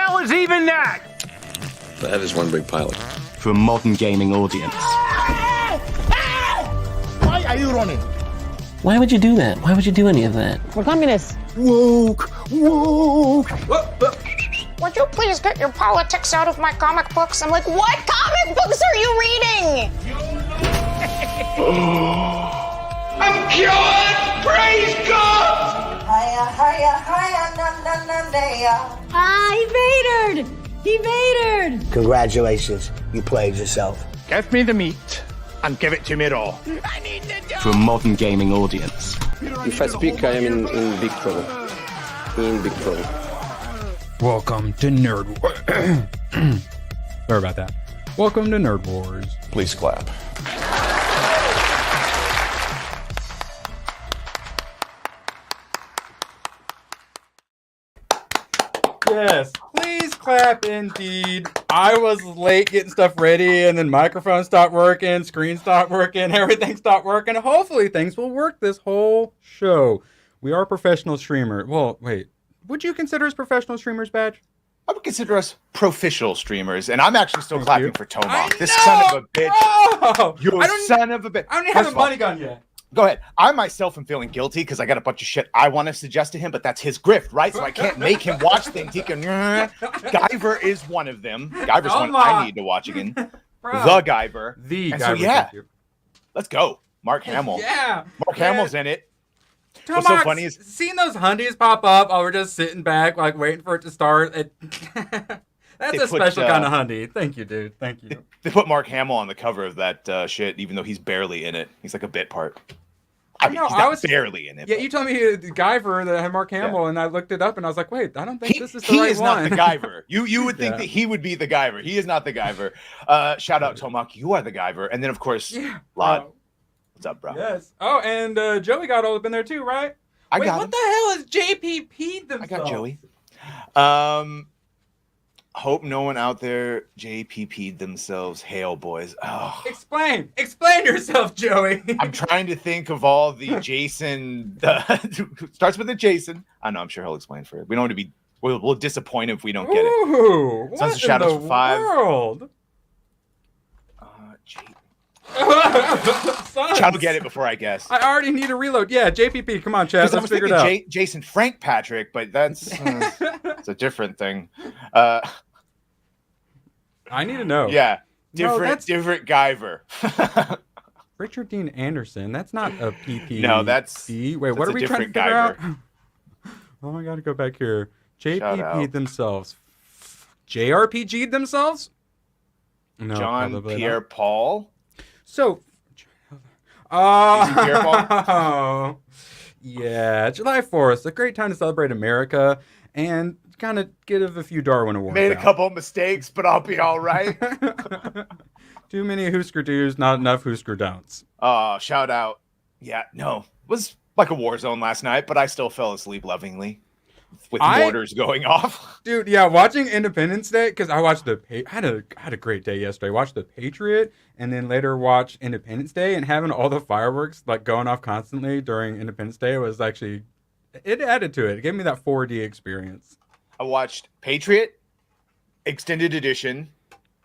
hell is even that? That is one big pilot. For a modern gaming audience. Why are you running? Why would you do that? Why would you do any of that? We're communists. Woke. Would you please get your politics out of my comic books? I'm like, what comic books are you reading? I'm cured! Praise God! Hiya, hiya, hiya, na na na na. Ah, he vatored! He vatored! Congratulations, you played yourself. Give me the meat and give it to me raw. I need the dog! For a modern gaming audience. If I speak, I am in big trouble. In big trouble. Welcome to Nerd Wars. Sorry about that. Welcome to Nerd Wars. Please clap. Yes, please clap indeed. I was late getting stuff ready and then microphones stopped working, screen stopped working, everything stopped working. Hopefully things will work this whole show. We are professional streamers. Well, wait. Would you consider us professional streamers, Badge? I would consider us proficial streamers, and I'm actually still clapping for Tomac. This know, son of a bitch. bro! You son of a bitch. I don't even have a money gun yet. Go ahead. I myself am feeling guilty because I got a bunch of shit I want to suggest to him, but that's his grift, right? So I can't make him watch things. He can. Guyver is one of them. Guyver's one I need to watch again. Bro. The Guyver. The and Guyver. So yeah, let's go. Mark Hamill. Yeah. Mark Hamill's in it. Tomac, What's so funny is seeing those hundies pop up while we're just sitting back, like waiting for it to start. That's a special kind of hundy. Thank you, dude. Thank you. They put Mark Hamill on the cover of that shit, even though he's barely in it. He's like a bit part. I mean, he's not barely in it. Yeah, you told me the Guyver that had Mark Hamill, and I looked it up, and I was like, wait, I don't think this is the right one. He is not the Guyver. You would think that he would be the Guyver. He is not the Guyver. Shout out Tomac, you are the Guyver. And then, of course, Lod. What's up, bro? Yes. Oh, and Joey got all up in there too, right? I got him. What the hell is JPP themselves? I got Joey. Hope no one out there JPP'd themselves. Hail, boys. Oh. Explain yourself, Joey. I'm trying to think of all the Jason. Starts with a Jason. I know. I'm sure he'll explain for it. We don't want to be. We'll disappoint if we don't get it. Ooh, Sons of Shadows for 5. World? Chad will get it before I guess. I already need a reload. Yeah, JPP. Come on, Chad. Let's figure it out. Jason Frank Patrick, but that's it's a different thing. I need to know. Yeah, different Guyver. Richard Dean Anderson. That's not a PP. No, that's wait. What are we trying to figure out? Oh, I got to go back here. JPP themselves. JRPG themselves. No, John Pierre Paul. So, Pierre Paul? Yeah, July 4th, a great time to celebrate America and kind of give a few Darwin Awards. Made a couple mistakes, but I'll be all right. Too many Husker do's, not enough Husker don'ts. Shout out. Yeah, no, it was like a war zone last night, but I still fell asleep lovingly. With mortars going off, dude. Yeah, watching Independence Day because I watched had a great day yesterday. Watched The Patriot and then later watched Independence Day, and having all the fireworks like going off constantly during Independence Day was actually it added to it. It gave me that 4D experience. I watched Patriot Extended Edition,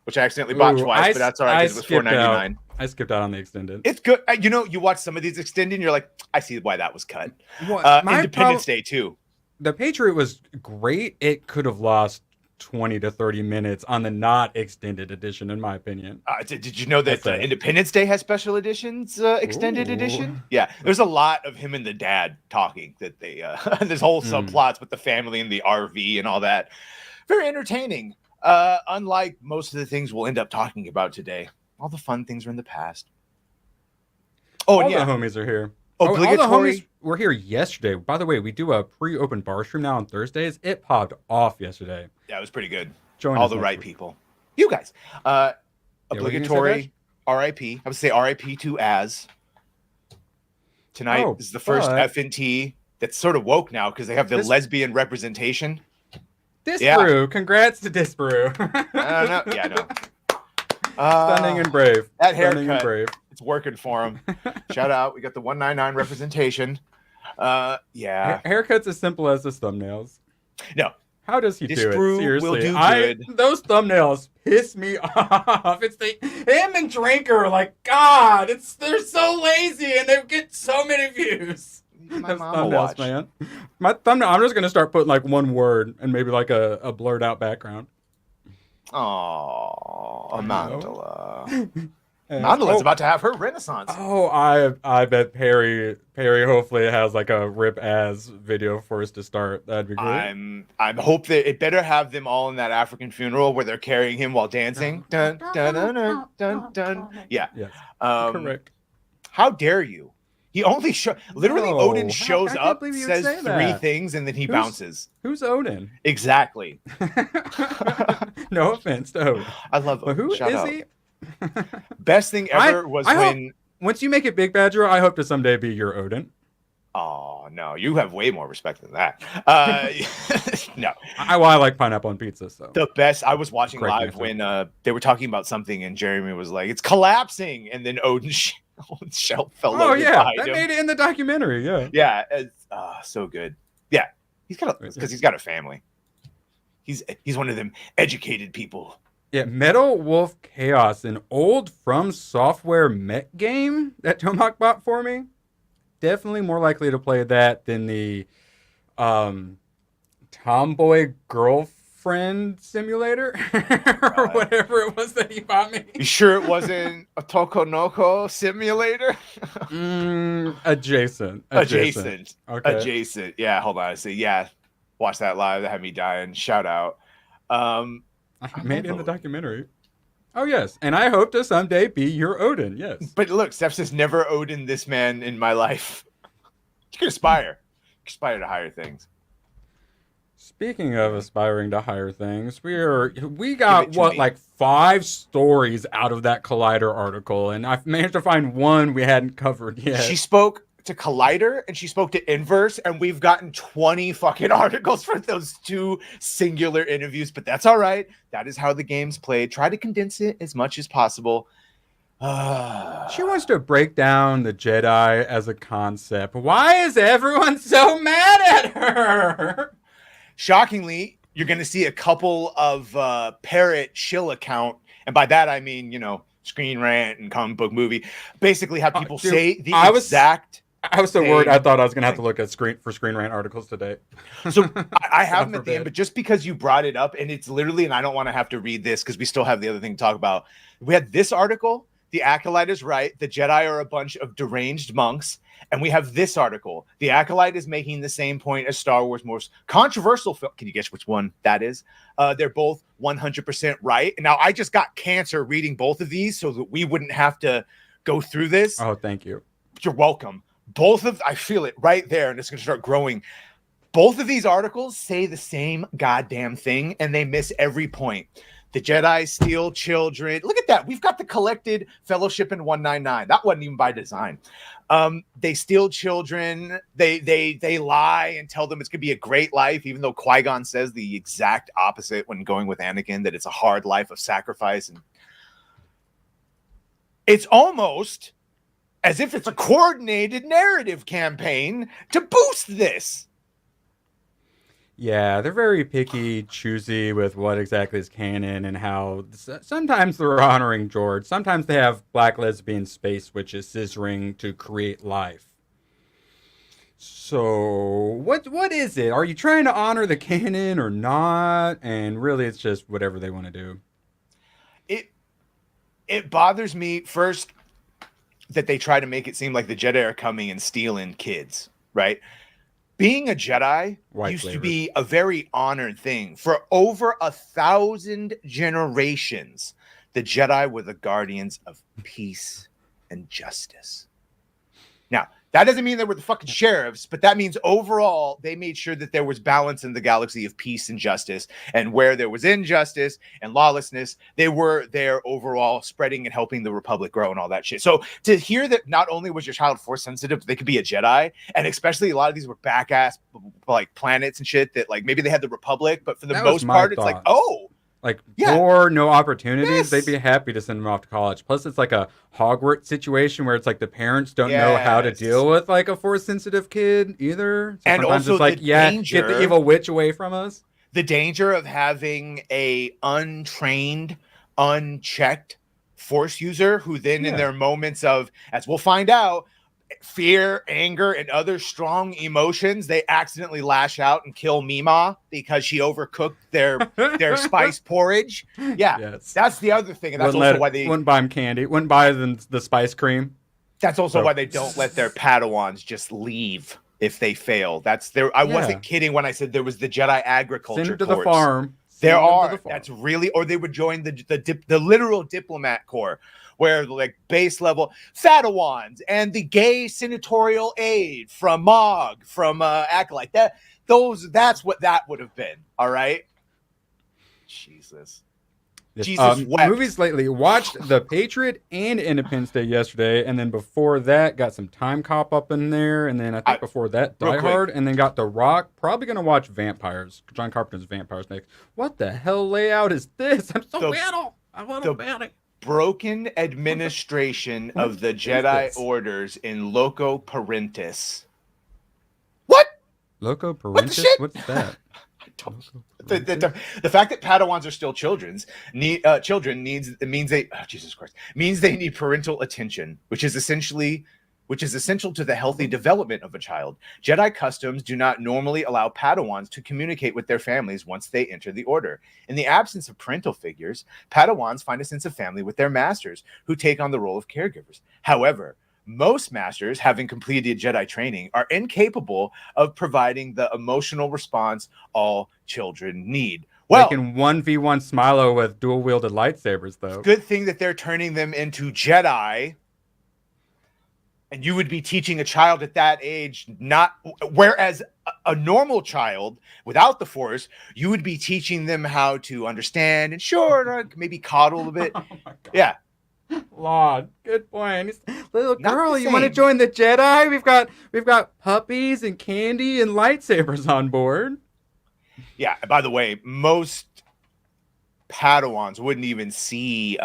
which I accidentally bought twice, but that's all right because it was $4.99. I skipped out on the extended. It's good. You know, you watch some of these extended, and you're like, I see why that was cut. Independence Day too. The Patriot was great. It could have lost 20 to 30 minutes on the not extended edition, in my opinion. Did you know that Independence Day has special editions, extended edition? Yeah, there's a lot of him and the dad talking. That they there's whole subplots with the family and the RV and all that. Very entertaining. Unlike most of the things we'll end up talking about today, all the fun things are in the past. Oh, all the homies are here. Obligatory. All the homies were here yesterday. By the way, we do a pre-open bar stream now on Thursdays. It popped off yesterday. Yeah, it was pretty good. Join all the right people. You guys. Obligatory RIP. I would say RIP to Az. Tonight is the first FNT that's sort of woke now because they have the lesbian representation. Disparu. Congrats to Disparu. No. Stunning and brave. That haircut. It's working for him. Shout out. We got the 199 representation. Yeah. Haircuts as simple as the thumbnails. No. How does he This do it? brew will Seriously, do good. Those thumbnails piss me off. It's him and Drinker. Like, God, they're so lazy and they get so many views. My Those mama thumbnails, watch. man. My thumbnail. I'm just gonna start putting like one word and maybe like a blurred out background. Oh, Amandla. And- Amandla's about to have her renaissance. Oh, I bet Perry hopefully has like a rip ass video for us to start. That'd be great. I hope that it better have them all in that African funeral where they're carrying him while dancing. Dun dun dun dun dun dun. Yeah. Yes. Um, Correct. How dare you? He only literally No. Odin shows I can't up, believe you would says say 3 that. things, and then he bounces. Who's Odin? Exactly. No offense to Odin. I love But Odin. who Shout is out. he? Best thing ever was I hope- when. Once you make it Big Badger, I hope to someday be your Odin. Oh no, you have way more respect than that. No, I like pineapple on pizza. So the best. I was watching Correct live answer. when they were talking about something, and Jeremy was like, "It's collapsing," and then Odin's shell fell oh over yeah, behind that him. made it in the documentary. Yeah. Yeah, it's so good. Yeah, because he's got a family. He's one of them educated people. Yeah, Metal Wolf Chaos, an old From Software mech game that Tomac bought for me. Definitely more likely to play that than the Tomboy Girlfriend Simulator or whatever it was that he bought me. You sure it wasn't a Tokonoko simulator? Adjacent. Okay. Okay. Yeah, hold on. I see. Yeah, watch that live. That had me dying. Shout out. I made it in the documentary. Oh, yes. And I hope to someday be your Odin. Yes. But look, Steph says never Odin this man in my life. You can aspire. Aspire to higher things. Speaking of aspiring to higher things, we got to what, me. like 5 stories out of that Collider article, and I've managed to find one we hadn't covered yet. She spoke to Collider and she spoke to Inverse, and we've gotten 20 fucking articles for those 2 singular interviews, but that's all right. That is how the game's played. Try to condense it as much as possible. She wants to break down the Jedi as a concept. Why is everyone so mad at her? Shockingly, you're going to see a couple of parrot shill account, and by that I mean, Screen Rant and Comic Book Movie, basically have people dude, say the I was so worried I thought I was going to have to look at Screen Rant articles today. So I have them God at the end, forbid. but just because you brought it up, and it's literally, and I don't want to have to read this because we still have the other thing to talk about. We had this article, The Acolyte is right, the Jedi are a bunch of deranged monks. And we have this article, The Acolyte is making the same point as Star Wars' most controversial film. Can you guess which one that is? They're both 100% right. And now I just got cancer reading both of these so that we wouldn't have to go through this. Oh, thank you. You're welcome. I feel it right there, and it's going to start growing. Both of these articles say the same goddamn thing, and they miss every point. The Jedi steal children. Look at that. We've got the collected fellowship in 199. That wasn't even by design. They steal children. They lie and tell them it's going to be a great life, even though Qui-Gon says the exact opposite when going with Anakin, that it's a hard life of sacrifice. And it's almost as if it's a coordinated narrative campaign to boost this. Yeah, they're very picky, choosy with what exactly is canon and how sometimes they're honoring George. Sometimes they have black lesbian space witches scissoring to create life. So what is it? Are you trying to honor the canon or not? And really, it's just whatever they want to do. It bothers me first that they try to make it seem like the Jedi are coming and stealing kids, right? Being a Jedi used to be a very honored thing. For over 1,000 generations, the Jedi were the guardians of peace and justice. Now, that doesn't mean they were the fucking sheriffs, but that means overall they made sure that there was balance in the galaxy of peace and justice. And where there was injustice and lawlessness, they were there overall spreading and helping the Republic grow and all that shit. So to hear that not only was your child force sensitive, but they could be a Jedi, and especially a lot of these were back-ass like planets and shit that like maybe they had the Republic, but for the most part, it's like, oh, like, or no opportunities, they'd be happy to send them off to college. Plus, it's like a Hogwarts situation where it's like the parents don't know how to deal with like a force-sensitive kid either. So and sometimes also it's like, the danger, get the evil witch away from us. the danger of having a untrained, unchecked force user who then in their moments of, as we'll find out, fear, anger, and other strong emotions, they accidentally lash out and kill Mima because she overcooked their spice porridge. Yeah, Yes. that's the other thing, and that's also why they wouldn't buy them candy, wouldn't buy them the spice cream. That's also why they don't let their Padawans just leave if they fail. That's there. I wasn't kidding when I said there was the Jedi agriculture. Send them to corps. the farm. There are. That's really, or they would join the literal diplomat corps, where like base level Fatawans and the gay senatorial aide from Mog, from Acolyte. That's what that would have been. All right. Jesus. Yes. Jesus wept. Movies lately. Watched The Patriot and Independence Day yesterday, and then before that got some Time Cop up in there, and then I think before that Die Hard, and then got The Rock. Probably gonna watch Vampires. John Carpenter's Vampires next. What the hell layout is this? I'm so little. I want about it. Broken administration of the Jedi orders in Loco Parentis. What? Loco Parentis? What's that? The fact that Padawans are still children means they need parental attention, which is essential to the healthy development of a child. Jedi customs do not normally allow Padawans to communicate with their families once they enter the order. In the absence of parental figures, Padawans find a sense of family with their masters, who take on the role of caregivers. However, most masters, having completed Jedi training, are incapable of providing the emotional response all children need. Well, they can 1v1 Smilo with dual-wielded lightsabers, though. Good thing that they're turning them into Jedi. And you would be teaching a child at that age, whereas a normal child without the Force, you would be teaching them how to understand and maybe coddle a bit. Oh my God. Yeah. Lord, good point. Little girl, you want to join the Jedi? We've got puppies and candy and lightsabers on board. Yeah. By the way, most Padawans wouldn't even see.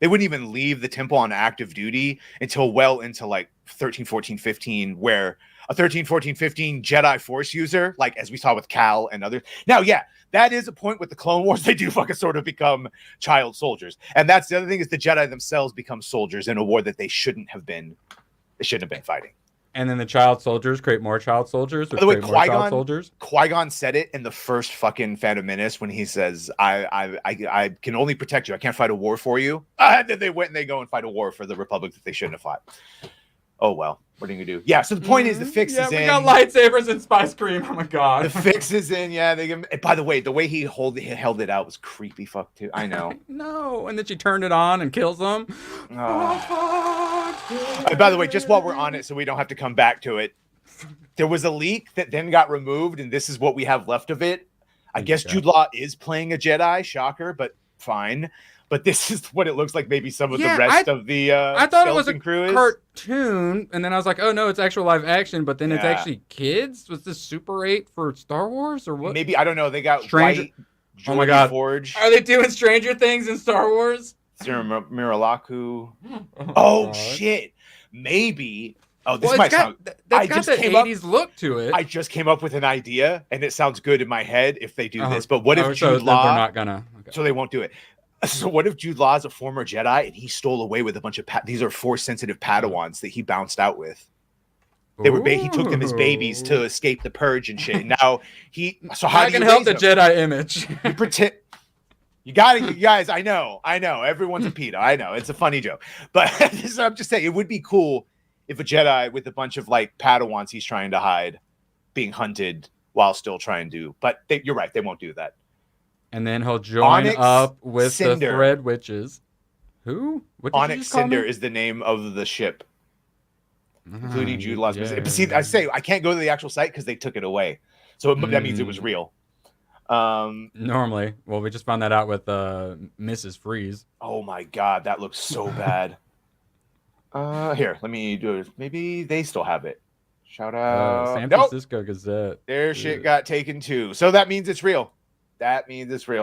They wouldn't even leave the temple on active duty until well into like 13, 14, 15, where a 13, 14, 15 Jedi Force user, like as we saw with Cal and others. Now, yeah, that is a point with the Clone Wars. They do fucking sort of become child soldiers. And that's the other thing, is the Jedi themselves become soldiers in a war that they shouldn't have been fighting. And then the child soldiers create more child soldiers. By the way, Qui-Gon said it in the first fucking Phantom Menace when he says, I can only protect you. I can't fight a war for you. And then they went and they go and fight a war for the Republic that they shouldn't have fought. Oh, well. What are you going to do? Yeah, so the point is the fix is in. Yeah, we got lightsabers and spice cream. Oh, my God. The fix is in. Yeah. By the way, the way he held it out was creepy fuck, too. I know. No. And then she turned it on and kills him. By the way, just while we're on it, so we don't have to come back to it, there was a leak that then got removed, and this is what we have left of it. I guess Jude Law is playing a Jedi, shocker, but fine. But this is what it looks like. Maybe some of the rest of the I thought it was a crew cartoon, and then I was like, oh no, it's actual live action. But then it's actually kids. Was this Super 8 for Star Wars or what? Maybe, I don't know. They got Stranger. Oh my God! Forge. Are they doing Stranger Things in Star Wars? Miralaku. Oh shit! Maybe. Oh, this might sound. That's got that 80s look to it. I just came up with an idea, and it sounds good in my head if they do this. But what if Jude Law? They're not gonna. Okay. So they won't do it. So what if Jude Law is a former Jedi and he stole away with a bunch of these are Force-sensitive Padawans that he bounced out with? He took them as babies to escape the purge and shit. And now how do you help the Jedi image? You pretend. You guys. I know. Everyone's a pedo. I know it's a funny joke, but I'm just saying it would be cool if a Jedi with a bunch of like Padawans he's trying to hide, being hunted while still trying to. But you're right. They won't do that. And then he'll join up with the Thread Witches. Who? Onyx Cinder is the name of the ship, including Jude Law's. See, I can't go to the actual site because they took it away. So that means it was real. Normally. Well, we just found that out with Mrs. Freeze. Oh my God, that looks so bad. Here, let me do it. Maybe they still have it. Shout out. San Francisco Gazette. Their shit got taken too. So that means it's real.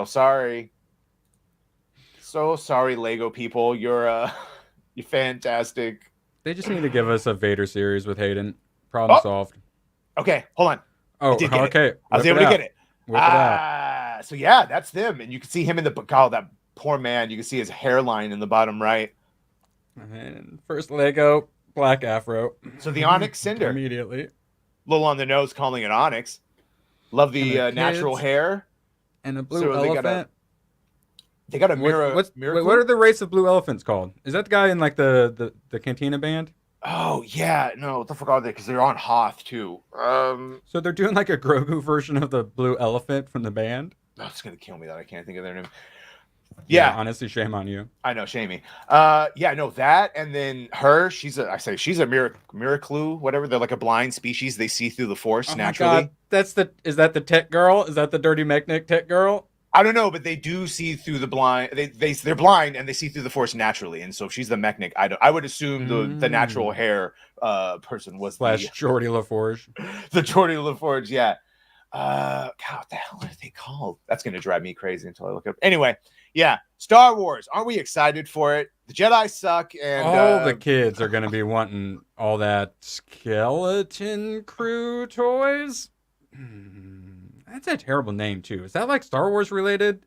Sorry. So sorry, Lego people. You're fantastic. They just need to give us a Vader series with Hayden. Problem solved. Okay, hold on. Oh, okay. I was able to get it. Whip it out. So yeah, that's them, and you can see him in the oh, that poor man. You can see his hairline in the bottom right. And first Lego, black afro. So the Onyx Cinder. Immediately. Little on the nose, calling it Onyx. Love the And the natural kids. hair. And a blue So elephant. They got a mirror. Wait, what are the race of blue elephants called? Is that the guy in like the Cantina band? Oh yeah, no, what the fuck are they? Because they're on Hoth too. So they're doing like a Grogu version of the blue elephant from the band. Oh, it's gonna kill me that I can't think of their name. Yeah, honestly, shame on you. I know, shame me. Yeah, no, that, and then her. She's a Miraclu, whatever. They're like a blind species. They see through the Force naturally. My God. Is that the tech girl? Is that the dirty mechanic tech girl? I don't know, but they do see through the blind. They're blind and they see through the Force naturally. And so if she's the mechanic, I would assume the natural hair person was Geordie LaForge. The Geordie LaForge, yeah. God, what the hell are they called? That's gonna drive me crazy until I look up. Anyway, yeah, Star Wars. Aren't we excited for it? The Jedi suck, and all the kids are gonna be wanting all that skeleton crew toys. That's a terrible name too. Is that like Star Wars related?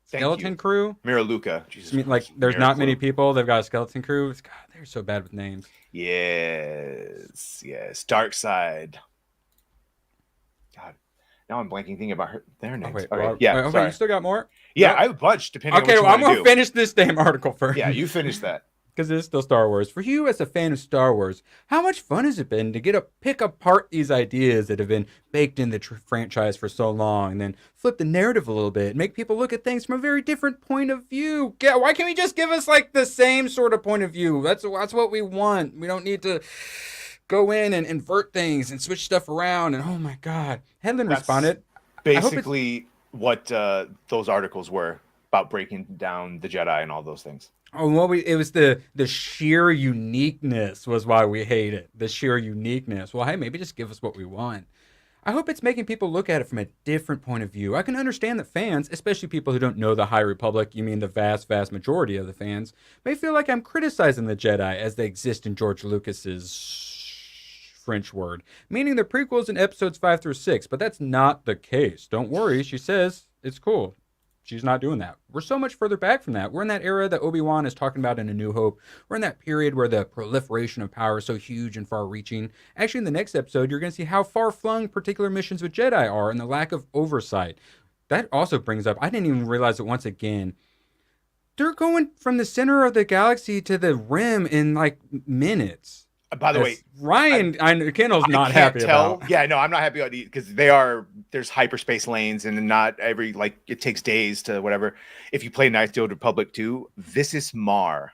Skeleton crew? Mira Luca. Jesus, I mean, like there's not many people. They've got a skeleton crew. God, they're so bad with names. Yes. Dark Side. God, now I'm blanking thinking about their names. Wait, okay. Okay, you still got more? Yeah, I have a bunch depending. Okay, on what I'm gonna finish this damn article first. Yeah, you finish that. Because it's still Star Wars. For you as a fan of Star Wars, how much fun has it been to pick apart these ideas that have been baked in the franchise for so long, and then flip the narrative a little bit, and make people look at things from a very different point of view? Why can't we just give us like the same sort of point of view? That's what we want. We don't need to go in and invert things and switch stuff around. And oh my God, Headland responded. Basically, what those articles were about, breaking down the Jedi and all those things. Oh, well, it was the sheer uniqueness was why we hate it. The sheer uniqueness. Well, hey, maybe just give us what we want. I hope it's making people look at it from a different point of view. I can understand that fans, especially people who don't know the High Republic, you mean the vast, vast majority of the fans, may feel like I'm criticizing the Jedi as they exist in George Lucas's French word, meaning the prequels in episodes 5 through 6, but that's not the case. Don't worry, she says it's cool. She's not doing that. We're so much further back from that. We're in that era that Obi-Wan is talking about in A New Hope. We're in that period where the proliferation of power is so huge and far-reaching. Actually, in the next episode, you're going to see how far-flung particular missions with Jedi are and the lack of oversight. That also brings up, I didn't even realize it once again, they're going from the center of the galaxy to the rim in like minutes. By the way, Ryan Kendall's not happy about. Yeah, no, I'm not happy about it because there's hyperspace lanes and not every, like, it takes days to whatever. If you play Knights of the Old Republic 2, Visas Mar.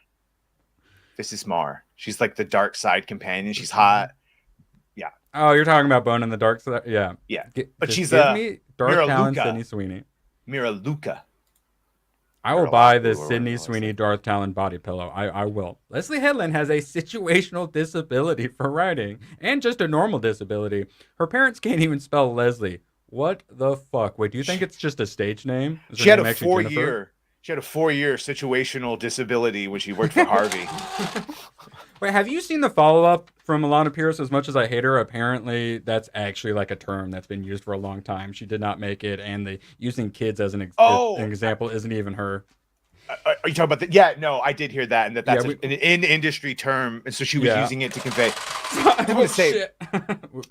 She's like the dark side companion. She's hot. Yeah. Oh, you're talking about Bone in the Dark Side? Yeah. Yeah. But she's me Dark Mira Talon Luca. Sydney Sweeney. Mira Luca. I will buy the Sydney Sweeney Darth Talon body pillow. I will. Leslie Headland has a situational disability for writing, and just a normal disability. Her parents can't even spell Leslie. What the fuck? Wait, do you think it's just a stage name? She had a 4-year situational disability when she worked for Harvey. Wait, have you seen the follow-up from Alana Pierce? As much as I hate her, apparently that's actually like a term that's been used for a long time. She did not make it, and the using kids as an example isn't even her. Are you talking about that? Yeah, no, I did hear that, and that's an in-industry term, and so she was using it to convey. I would say,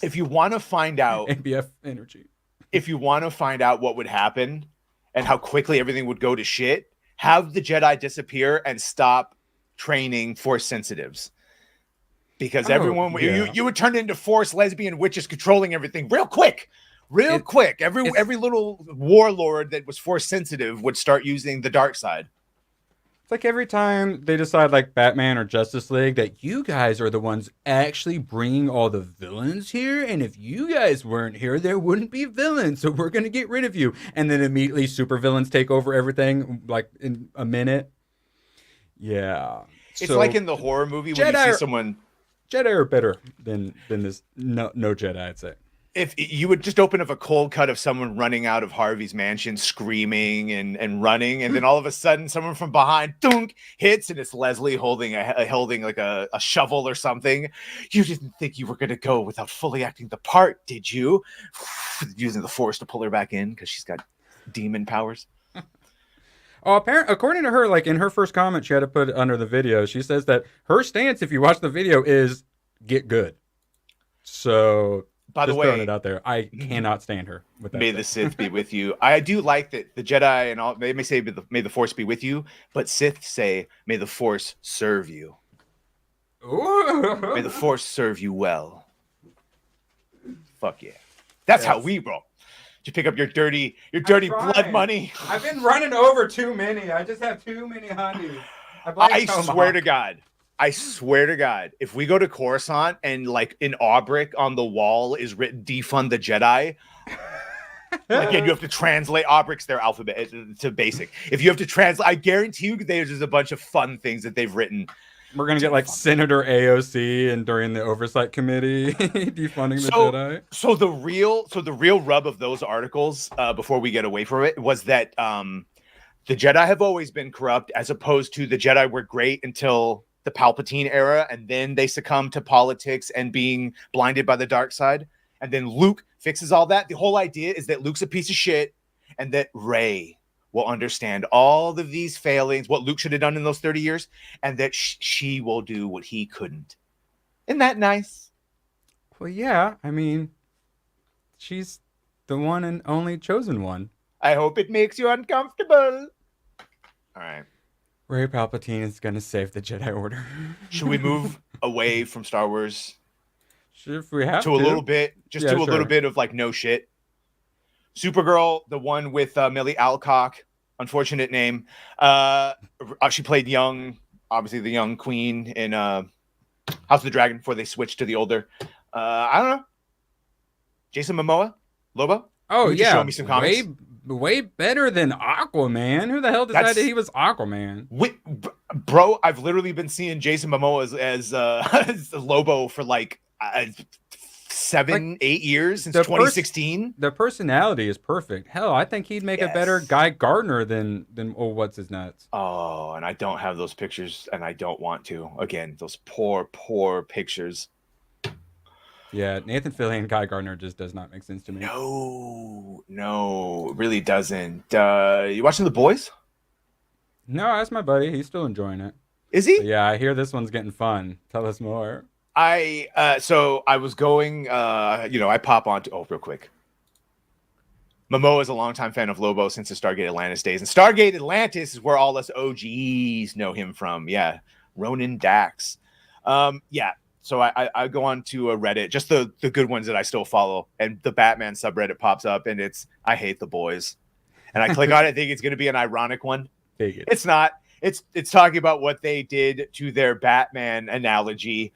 if you want to find out ABF energy, if you want to find out what would happen and how quickly everything would go to shit, have the Jedi disappear and stop training Force sensitives. Because everyone, you would turn into Force lesbian witches controlling everything real quick. Every little warlord that was Force sensitive would start using the dark side. It's like every time they decide, like Batman or Justice League, that you guys are the ones actually bringing all the villains here, and if you guys weren't here, there wouldn't be villains, so we're going to get rid of you. And then immediately supervillains take over everything, like in a minute. Yeah. It's like in the horror movie when you see someone... Jedi are better than this no Jedi, I'd say. if you would just open up a cold cut of someone running out of Harvey's mansion screaming and running, and then all of a sudden someone from behind thunk hits, and it's Leslie holding like a shovel or something. You didn't think you were going to go without fully acting the part, did you? Using the Force to pull her back in because she's got demon powers. Oh, according to her, like in her first comment she had to put under the video, she says that her stance, if you watch the video, is get good. So by the way, throwing it out there, I cannot stand her with that. May the Sith be with you. I do like that the Jedi and all they may say may the Force be with you, but Sith say may the Force serve you. Ooh. May the Force serve you well. Fuck yeah. That's how we roll. You pick up your dirty blood money. I've been running over too many. I just have too many honeys. I swear to God. I swear to God, if we go to Coruscant and like in Aubric on the wall is written defund the Jedi, again, you have to translate Aubric's their alphabet to basic. If you have to translate, I guarantee you there's a bunch of fun things that they've written. We're going to get like Senator AOC and during the oversight committee defunding the Jedi. So the real rub of those articles before we get away from it was that the Jedi have always been corrupt as opposed to the Jedi were great until the Palpatine era, and then they succumb to politics and being blinded by the dark side. And then Luke fixes all that. The whole idea is that Luke's a piece of shit and that Rey will understand all of these failings, what Luke should have done in those 30 years, and that she will do what he couldn't. Isn't that nice? Well, yeah. I mean, she's the one and only chosen one. I hope it makes you uncomfortable. All right. Rey Palpatine is going to save the Jedi Order. Should we move away from Star Wars? Sure, if we have to. A little bit. Just a little bit of like no shit. Supergirl, the one with Millie Alcock, unfortunate name. She played young, obviously the young queen in House of the Dragon before they switched to the older. I don't know. Jason Momoa? Lobo? Oh, yeah. Show me some comics. Way better than Aquaman. Who the hell decided he was Aquaman? Bro, I've literally been seeing Jason Momoa as Lobo for like 8 years since 2016. The personality is perfect. Hell, I think he'd make a better Guy Gardner than what's his nuts. Oh, and I don't have those pictures, and I don't want to. Again, those poor pictures. Yeah, Nathan Fillion and Guy Gardner just does not make sense to me. No, it really doesn't. You watching The Boys? No, that's my buddy. He's still enjoying it. Is he? But yeah, I hear this one's getting fun. Tell us more. So I was going, I pop on to, real quick. Momoa is a longtime fan of Lobo since the Stargate Atlantis days. And Stargate Atlantis is where all us OGs know him from. Yeah, Ronan Dax. So I go on to a Reddit, just the good ones that I still follow, and the Batman subreddit pops up, and it's I hate the boys, and I click on it, think it's going to be an ironic one. It's not. It's talking about what they did to their Batman analogy,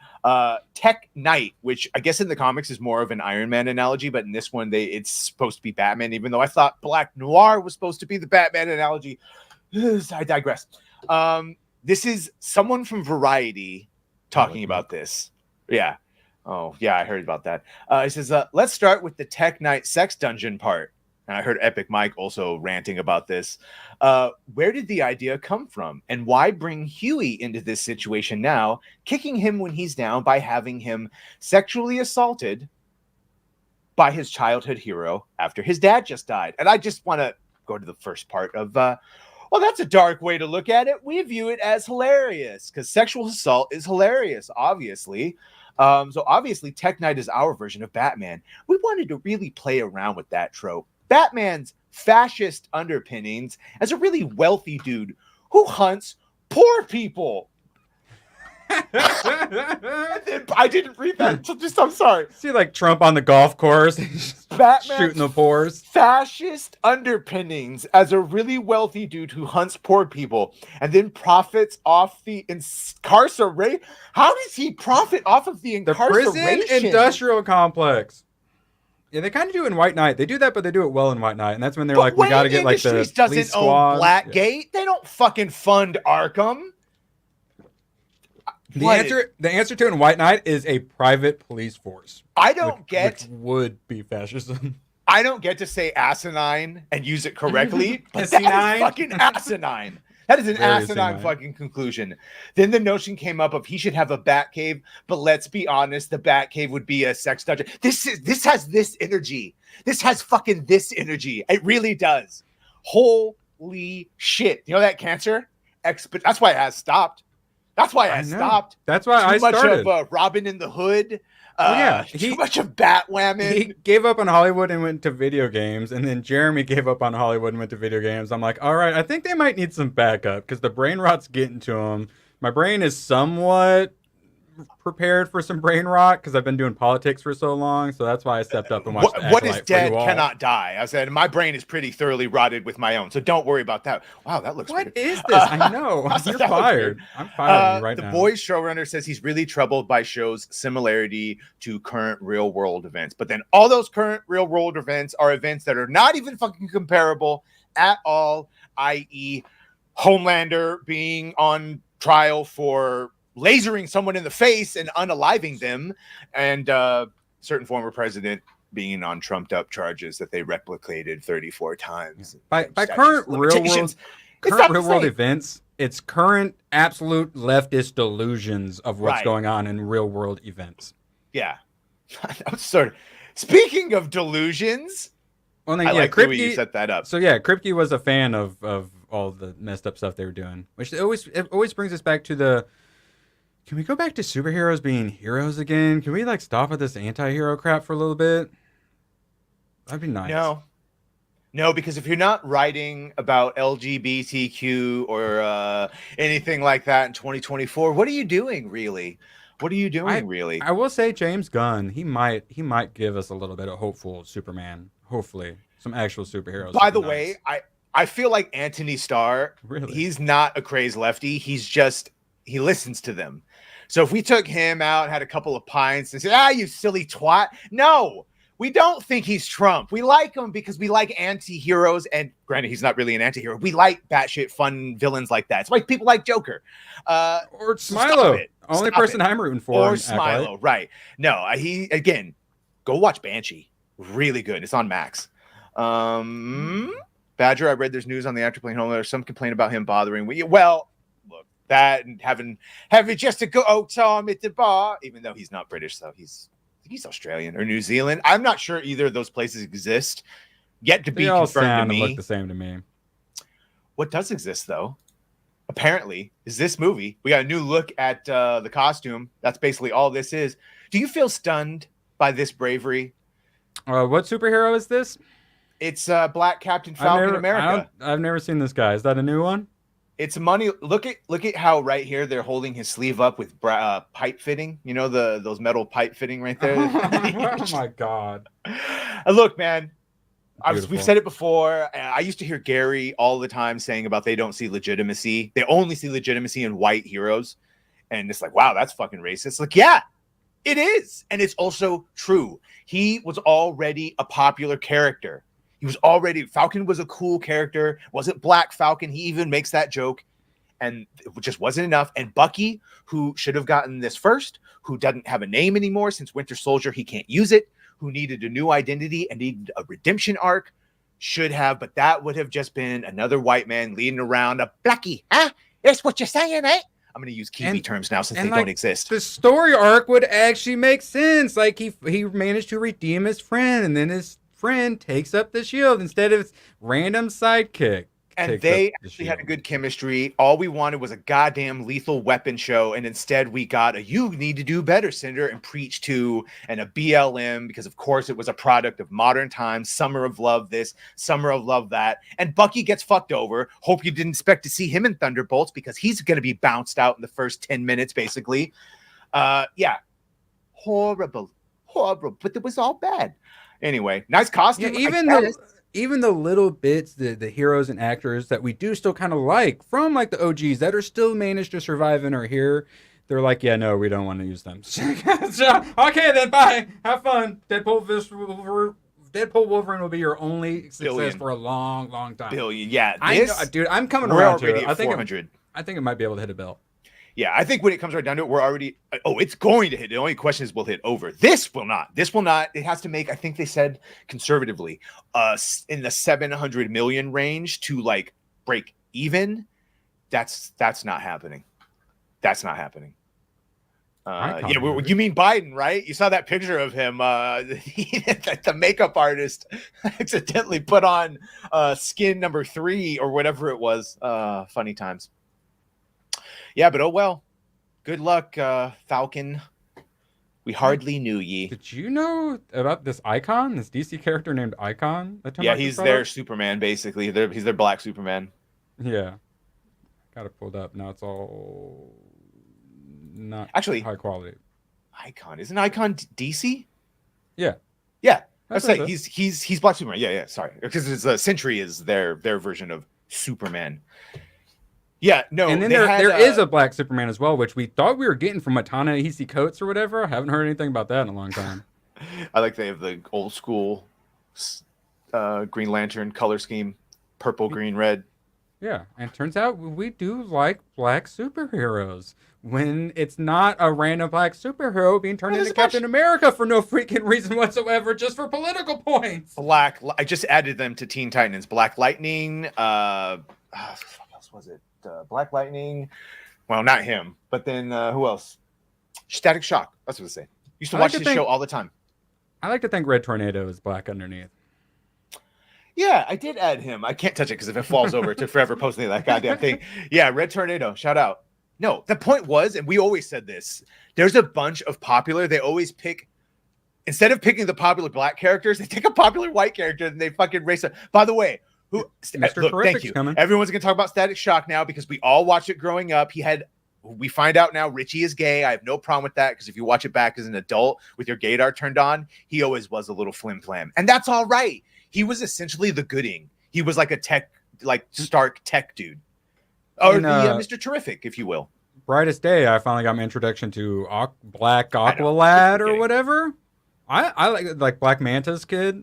Tech Knight, which I guess in the comics is more of an Iron Man analogy, but in this one it's supposed to be Batman, even though I thought Black Noir was supposed to be the Batman analogy. I digress. This is someone from Variety talking about this. Yeah. Oh, yeah, I heard about that. It says, let's start with the Tech Knight sex dungeon part. And I heard Epic Mike also ranting about this. Where did the idea come from? And why bring Huey into this situation now, kicking him when he's down by having him sexually assaulted by his childhood hero after his dad just died? And I just want to go to the first part of, well, that's a dark way to look at it. We view it as hilarious because sexual assault is hilarious, obviously. So obviously Tech Knight is our version of Batman. We wanted to really play around with that trope. Batman's fascist underpinnings as a really wealthy dude who hunts poor people. I didn't read that. So I'm sorry. See like Trump on the golf course Batman's shooting the poors. Fascist underpinnings as a really wealthy dude who hunts poor people and then profits off the incarceration. How does he profit off of the incarceration? The prison industrial complex. Yeah, they kind of do it in White Knight. They do that, but they do it well in White Knight. And that's when they're like, we got to get like the Industries doesn't police own squad. Blackgate. They don't fucking fund Arkham. The answer to it in White Knight is a private police force. I don't which would be fascism. I don't get to say asinine and use it correctly, but that is fucking asinine. That is an asinine fucking conclusion. Then the notion came up of he should have a bat cave, but let's be honest, the bat cave would be a sex dungeon. This has this energy. This has fucking this energy. It really does. Holy shit. You know that cancer? That's why it has stopped. That's why it has stopped. That's why I started. Too much of Robin in the Hood. Too much of Batwoman. He gave up on Hollywood and went to video games, and then Jeremy gave up on Hollywood and went to video games. I'm like, all right, I think they might need some backup because the brain rot's getting to him. My brain is somewhat prepared for some brain rot because I've been doing politics for so long, so that's why I stepped up and watched What is dead cannot die. I said my brain is pretty thoroughly rotted with my own, so don't worry about that. Wow, that looks What weird. is this? I know. You're fired. I'm fired right now. The Boys showrunner says he's really troubled by shows' similarity to current real world events, but then all those current real world events are events that are not even fucking comparable at all, i.e. Homelander being on trial for lasering someone in the face and unaliving them, and certain former president being on trumped up charges that they replicated 34 times. By current real world events, it's current absolute leftist delusions of what's going on in real world events. Yeah. That was sort of, speaking of delusions, well, then, I like the way Kripke you set that up. So yeah, Kripke was a fan of all the messed up stuff they were doing, which it always brings us back to the. Can we go back to superheroes being heroes again? Can we like stop with this anti-hero crap for a little bit? That'd be nice. No, because if you're not writing about LGBTQ or anything like that in 2024, what are you doing really? What are you doing really? I will say James Gunn, he might give us a little bit of hopeful Superman. Hopefully, some actual superheroes. By the way, I feel like Anthony Starr, he's not a crazed lefty. He listens to them. So if we took him out, had a couple of pints and said, you silly twat. No, we don't think he's Trump. We like him because we like anti-heroes. And granted, he's not really an anti-hero. We like batshit fun villains like that. It's like people like Joker. Or Smilo. Only person I'm rooting for. Or Smilo, right. No, go watch Banshee. Really good. It's on Max. Badger, I read there's news on the actor playing Homelander. Some complain about him bothering. Well, look, that and having just to go time at the bar, even though he's not British, so he's Australian or New Zealand. I'm not sure either of those places exist. Yet to be all confirmed to sound me. And look the same to me. What does exist though, apparently, is this movie. We got a new look at the costume. That's basically all this is. Do you feel stunned by this bravery? What superhero is this? It's Black Captain Falcon America. I've never seen this guy. Is that a new one? It's money. Look at how right here they're holding his sleeve up with pipe fitting. You know those metal pipe fitting right there. Oh my god! Look, man. We've said it before. I used to hear Gary all the time saying about they don't see legitimacy. They only see legitimacy in white heroes, and it's like, wow, that's fucking racist. Like, yeah, it is, and it's also true. He was already a popular character. Falcon was a cool character. Wasn't Black Falcon. He even makes that joke. And it just wasn't enough. And Bucky, who should have gotten this first, who doesn't have a name anymore since Winter Soldier, he can't use it, who needed a new identity and needed a redemption arc, should have, but that would have just been another white man leading around a Blackie. Huh? That's what you're saying, eh? I'm going to use Kiwi terms now since they don't exist. The story arc would actually make sense. Like he managed to redeem his friend, and then his friend takes up the shield instead of random sidekick. And they actually had a good chemistry. All we wanted was a goddamn Lethal Weapon show, and instead we got a "you need to do better, Cinder," and preach to, and a BLM, because of course it was a product of modern times. Summer of Love this, Summer of Love that, and Bucky gets fucked over. Hope you didn't expect to see him in Thunderbolts because he's going to be bounced out in the first 10 minutes, basically. Yeah, horrible, but it was all bad. Anyway, nice costume. Yeah, even the little bits, the heroes and actors that we do still kind of like from like the OGs that are still managed to survive and are here, they're like, yeah, no, we don't want to use them. So, okay, then bye. Have fun. Deadpool Wolverine will be your only success for a long, long time. Yeah. Dude, I'm coming around to it. I think 400. I think it might be able to hit a bill. Yeah, I think when it comes right down to it, we're already. Oh, it's going to hit. The only question is, will it hit over? This will not. This will not. It has to make. I think they said conservatively, in the 700 million range to like break even. That's not happening. That's not happening. You mean Biden, right? You saw that picture of him. The makeup artist accidentally put on skin number 3 or whatever it was. Funny times. Yeah, but oh well. Good luck, Falcon. We hardly knew ye. Did you know about this Icon, this DC character named Icon? Yeah, he's their Superman, basically. He's their Black Superman. Yeah. Got it pulled up. Now it's all not actually high quality. Icon. Isn't Icon DC? Yeah. Yeah. Let's say he's Black Superman. Yeah, sorry. Because it's Sentry is their version of Superman. Yeah, no. And then there is a Black Superman as well, which we thought we were getting from Ta-Nehisi Coates or whatever. I haven't heard anything about that in a long time. I like they have the old school Green Lantern color scheme, purple, green, red. Yeah, and it turns out we do like black superheroes when it's not a random black superhero being turned into Captain America for no freaking reason whatsoever, just for political points. I just added them to Teen Titans. Black Lightning. What else was it? Black Lightning. Well, not him, but then who else? Static Shock. That's what I say. Used to watch this show all the time. I like to think Red Tornado is black underneath. Yeah, I did add him. I can't touch it because if it falls over, to forever posting that goddamn thing. Yeah, Red Tornado. Shout out. No, the point was, and we always said this, there's a bunch of popular. They always pick, instead of picking the popular black characters, they take a popular white character and they fucking race it. By the way, thank you. Coming. Everyone's going to talk about Static Shock now because we all watched it growing up. We find out now Richie is gay. I have no problem with that because if you watch it back as an adult with your gaydar turned on, he always was a little flim flam. And that's all right. He was essentially the Gooding. He was like a tech, like Stark tech dude. Or Mr. Terrific, if you will. Brightest Day, I finally got my introduction to Black Aqua Lad or whatever. I like Black Manta's kid.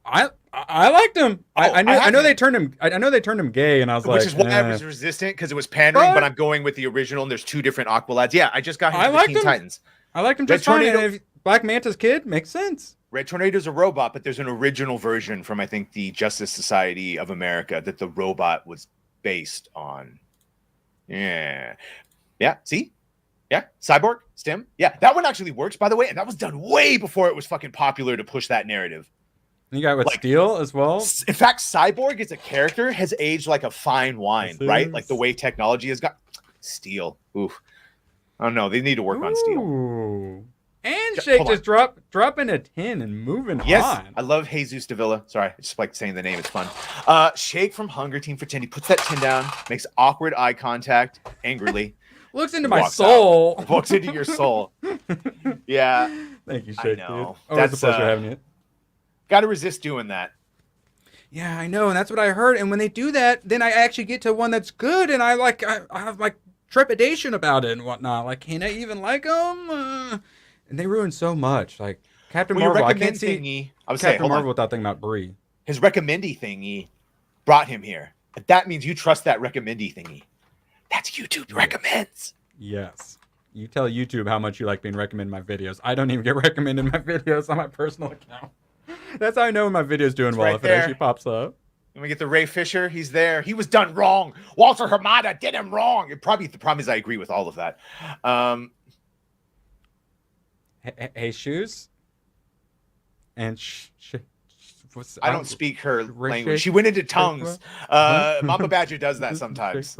I liked him. I know they turned him gay, and I was which is why I was resistant because it was pandering. But I'm going with the original, and there's 2 different Aqua Lads. Yeah, I just got him to Teen Titans. I liked him just fine. And if Black Manta's kid makes sense. Red Tornado's a robot, but there's an original version from I think the Justice Society of America that the robot was based on. Yeah. See. Yeah, Cyborg, Stim. Yeah, that one actually works, by the way, and that was done way before it was fucking popular to push that narrative. You got with Steel as well. In fact, Cyborg as a character has aged like a fine wine, right? Like the way technology has got. Steel. Oof. Oh no, they need to work on Steel. And Shake just dropping a 10 and moving on. Yes, I love Jesus Davila. Sorry, I just like saying the name. It's fun. Shake from Hunger Team for 10. He puts that 10 down, makes awkward eye contact angrily. Looks into my soul. Walks into your soul. Yeah. Thank you, Shake. I know. Dude. Always a pleasure having you. Got to resist doing that. Yeah, I know, and that's what I heard. And when they do that, then I actually get to one that's good, and I have like trepidation about it and whatnot. Like, can I even like them? And they ruin so much. Like Captain Marvel, I can't see Captain Marvel without thinking about Brie. His recommendy thingy brought him here. That means you trust that recommendy thingy. That's YouTube recommends. Yes. You tell YouTube how much you like being recommended my videos. I don't even get recommended my videos on my personal account. That's how I know when my video's doing well, if it actually pops up. Let me get the Ray Fisher. He's there. He was done wrong. Walter Hamada did him wrong. The problem is I agree with all of that. Hey, shoes. And I don't speak her language. She went into tongues. Mama Badger does that sometimes.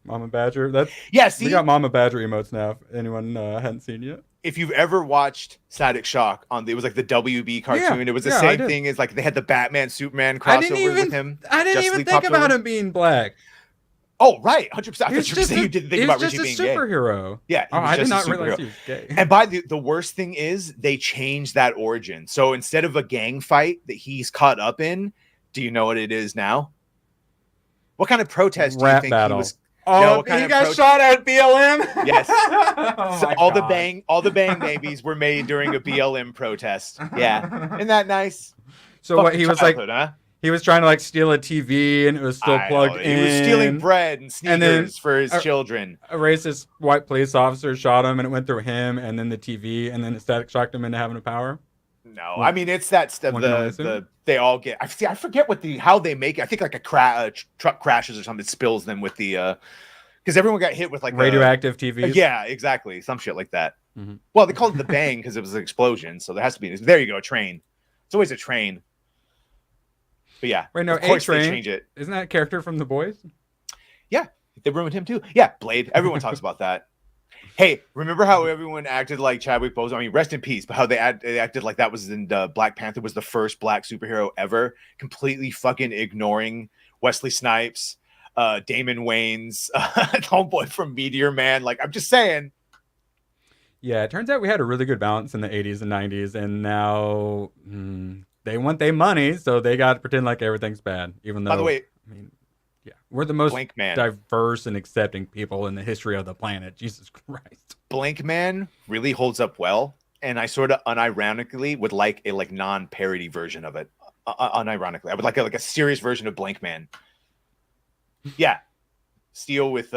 Mama Badger. We got Mama Badger emotes now. If anyone hadn't seen yet. If you've ever watched Static Shock it was like the WB cartoon. It was the same thing as like they had the Batman Superman crossover with him. I didn't even think about him being black. Oh, right. 100%. I thought you didn't think about Richie being gay. He was just a superhero. Yeah. I did not realize he was gay. And the worst thing is they changed that origin. So instead of a gang fight that he's caught up in, do you know what it is now? What kind of protest do you think he was? Oh, he got shot at BLM? Yes. All the bang babies were made during a BLM protest. Yeah. Isn't that nice? So what he was like, huh? he was trying to like steal a TV and it was still plugged in. He was stealing bread and And then sneakers for his children. A racist white police officer shot him and it went through him and then the TV and then it static shocked him into having a power. No, I mean it's that stuff. They all get. I forget how they make it. I think like a truck crashes or something spills them with the because everyone got hit with like radioactive TVs. Yeah, exactly, some shit like that. Mm-hmm. Well, they called it the bang because it was an explosion, so there has to be. There you go, a train. It's always a train. But yeah, wait, no, of course A-Train, they change it. Isn't that a character from The Boys? Yeah, they ruined him too. Yeah, Blade. Everyone talks about that. Hey, remember how everyone acted like Chadwick Boseman? I mean, rest in peace. But how they acted like that was in Black Panther was the first black superhero ever, completely fucking ignoring Wesley Snipes, Damon Wayans, homeboy from Meteor Man. Like, I'm just saying. Yeah, it turns out we had a really good balance in the 80s and 90s, and now they want their money, so they got to pretend like everything's bad. Even though, by the way, I mean, yeah, we're the most Man. diverse and accepting people in the history of the planet. Jesus Christ. Blank Man really holds up well, and I sort of unironically would like a non-parody version of it. Unironically, I would like a serious version of Blank Man. Yeah, Steel with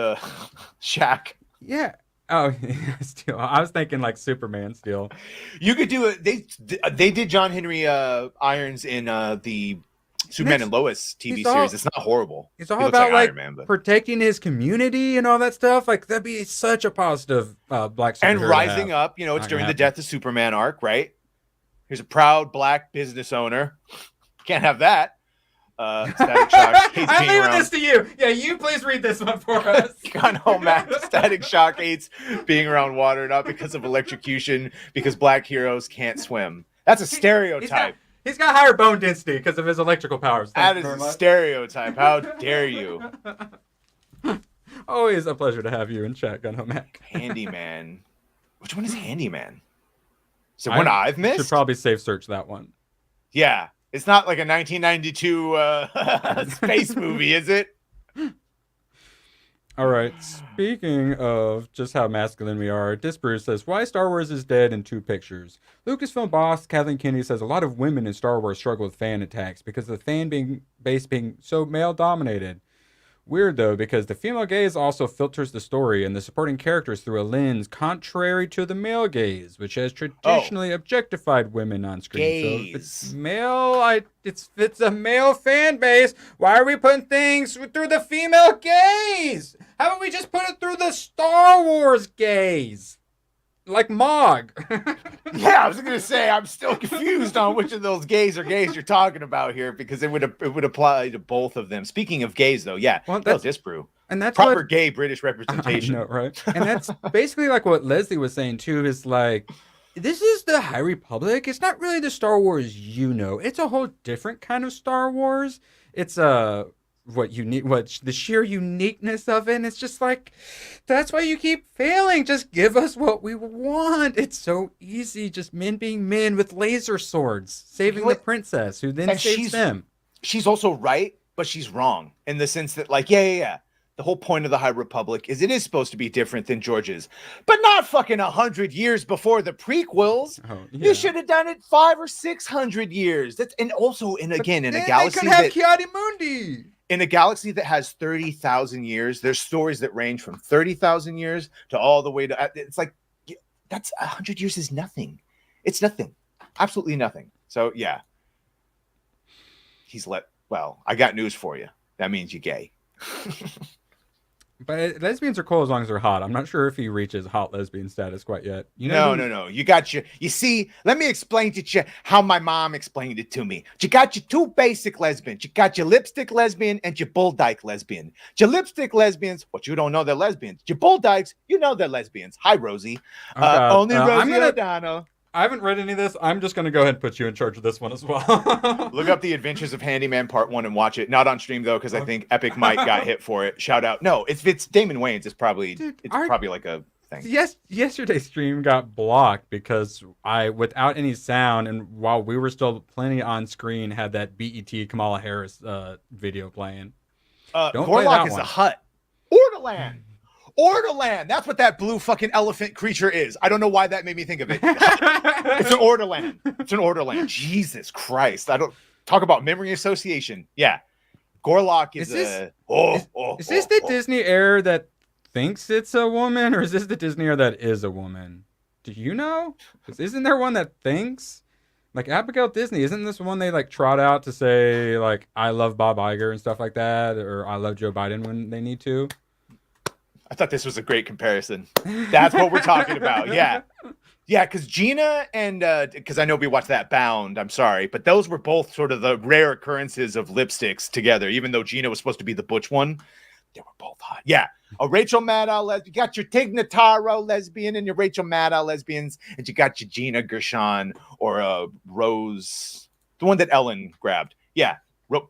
Shaq. Yeah. Oh, Steel. I was thinking like Superman Steel. You could do it. They did John Henry Irons in the Superman and Lois TV series. It's not horrible. It's all about like protecting his community and all that stuff. Like that'd be such a positive black superhero and rising up. You know, it's during the Death of Superman arc, right? Here's a proud black business owner. Can't have that. Static Shock hates I'm being leaving around. this to you. Yeah, you please read this one for us. Gun home, Matt. Static Shock hates being around water, not because of electrocution, because black heroes can't swim. That's a stereotype. He's got higher bone density because of his electrical powers. That is a stereotype. How dare you? Always a pleasure to have you in chat, Gun Home Mac. Handyman. Which one is Handyman? Is there one I've missed? Should probably safe search that one. Yeah. It's not like a 1992 space movie, is it? All right. Speaking of just how masculine we are, Disbrew says, why Star Wars is dead in 2 pictures. Lucasfilm boss Kathleen Kennedy says a lot of women in Star Wars struggle with fan attacks because of the fan base being so male dominated. Weird though, because the female gaze also filters the story and the supporting characters through a lens contrary to the male gaze, which has traditionally objectified women on screen. So if it's male, it's a male fan base. Why are we putting things through the female gaze? How about we just put it through the Star Wars gaze? Like Mog. Yeah, I was gonna say I'm still confused on which of those gays are gays you're talking about here because it would apply to both of them. Speaking of gays, though, yeah, well, that's Disbrew. And that's proper gay British representation. I know, right? And that's basically like what Leslie was saying too. Is like, this is the High Republic. It's not really the Star Wars It's a whole different kind of Star Wars. It's what the sheer uniqueness of it. And it's just like, that's why you keep failing. Just give us what we want. It's so easy. Just men being men with laser swords, saving the princess who then saves them. She's also right, but she's wrong in the sense that, like, yeah. The whole point of the High Republic is it is supposed to be different than George's, but not fucking 100 years before the prequels. Oh, yeah. You should have done it 500 or 600 years. That's in a galaxy that Ki-Adi-Mundi. In a galaxy that has 30,000 years, there's stories that range from 30,000 years to all the way to. It's like that's 100 years is nothing. It's nothing, absolutely nothing. So yeah, Well, I got news for you. That means you're gay. But lesbians are cool as long as they're hot. I'm not sure if he reaches hot lesbian status quite yet. No. You got you see, let me explain to you how my mom explained it to me. You got your 2 basic lesbians. You got your lipstick lesbian and your bull dyke lesbian. Your lipstick lesbians, what you don't know they're lesbians. Your bull dykes, you know they're lesbians. Hi, Rosie. Only Rosie O'Donnell. I haven't read any of this. I'm just going to go ahead and put you in charge of this one as well. Look up The Adventures of Handyman Part 1 and watch it. Not on stream, though, because I think Epic Mike got hit for it. Shout out. No, if it's Damon Wayans, it's probably probably like a thing. Yes, yesterday's stream got blocked because without any sound, and while we were still plenty on screen, had that BET Kamala Harris video playing. Gorlock is a hut. Orderland. Orderland. That's what that blue fucking elephant creature is. I don't know why that made me think of it. It's an Orderland. It's an Orderland. Jesus Christ. Talk about memory association. Yeah. Gorlock is this the Disney era that thinks it's a woman, or is this the Disney era that is a woman? Do you know? 'Cause isn't there one that thinks? Like Abigail Disney, isn't this one they like trot out to say like I love Bob Iger and stuff like that, or I love Joe Biden when they need to? I thought this was a great comparison. That's what we're talking about. Yeah. Yeah, because Gina and because I know we watched that Bound, I'm sorry, but those were both sort of the rare occurrences of lipsticks together, even though Gina was supposed to be the butch one. They were both hot. Yeah. A Rachel Maddow lesbian. You got your Tig Notaro lesbian and your Rachel Maddow lesbians, and you got your Gina Gershon or Rose, the one that Ellen grabbed. Yeah.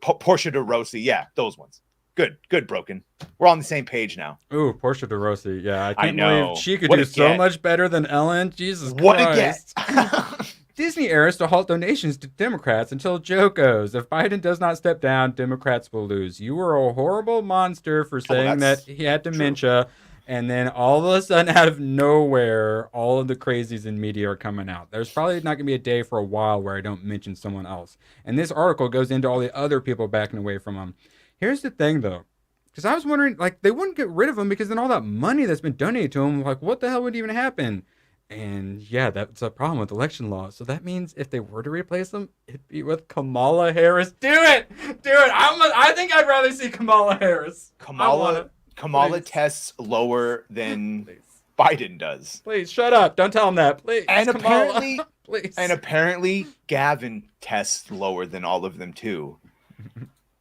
Portia de Rossi. Yeah, those ones. Good, Broken. We're on the same page now. Ooh, Portia de Rossi. Yeah, I can't know. believe she could What do a so get. much better than Ellen. Jesus What a Christ. get. Disney heirs to halt donations to Democrats until Joe goes. If Biden does not step down, Democrats will lose. You were a horrible monster for saying that he had dementia, and then all of a sudden, out of nowhere, all of the crazies in media are coming out. There's probably not going to be a day for a while where I don't mention someone else. And this article goes into all the other people backing away from him. Here's the thing, though. Because I was wondering, like, they wouldn't get rid of him because then all that money that's been donated to him, like, what the hell would even happen? And yeah, that's a problem with election law. So that means if they were to replace him, it'd be with Kamala Harris. Do it! I think I'd rather see Kamala Harris. Kamala tests lower than Biden does. Please, shut up. Don't tell him that. Please. And Kamala. apparently Gavin tests lower than all of them too.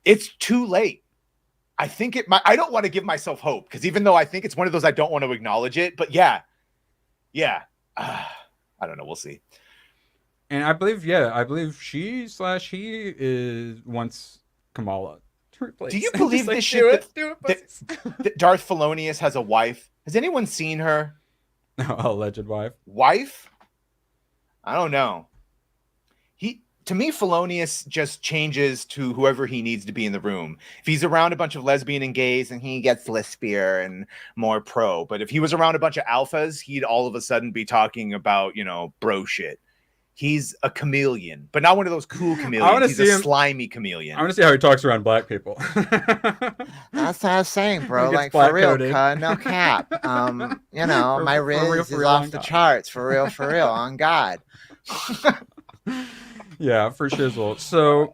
It's too late. I think I don't want to give myself hope, because even though I think it's one of those, I don't want to acknowledge it. But yeah. I don't know. We'll see. And I believe he wants Kamala to replace. Do you believe this shit? That Darth Felonius has a wife? Has anyone seen her? No, alleged wife. Wife? I don't know. To me, Felonius just changes to whoever he needs to be in the room. If he's around a bunch of lesbian and gays, and he gets lispier and more pro. But if he was around a bunch of alphas, he'd all of a sudden be talking about, bro shit. He's a chameleon, but not one of those cool chameleons. He's a slimy chameleon. I want to see how he talks around black people. That's what I was saying, bro. Like, for real, no cap. My Riz is off the charts. For real, on God. Yeah, for shizzle. So,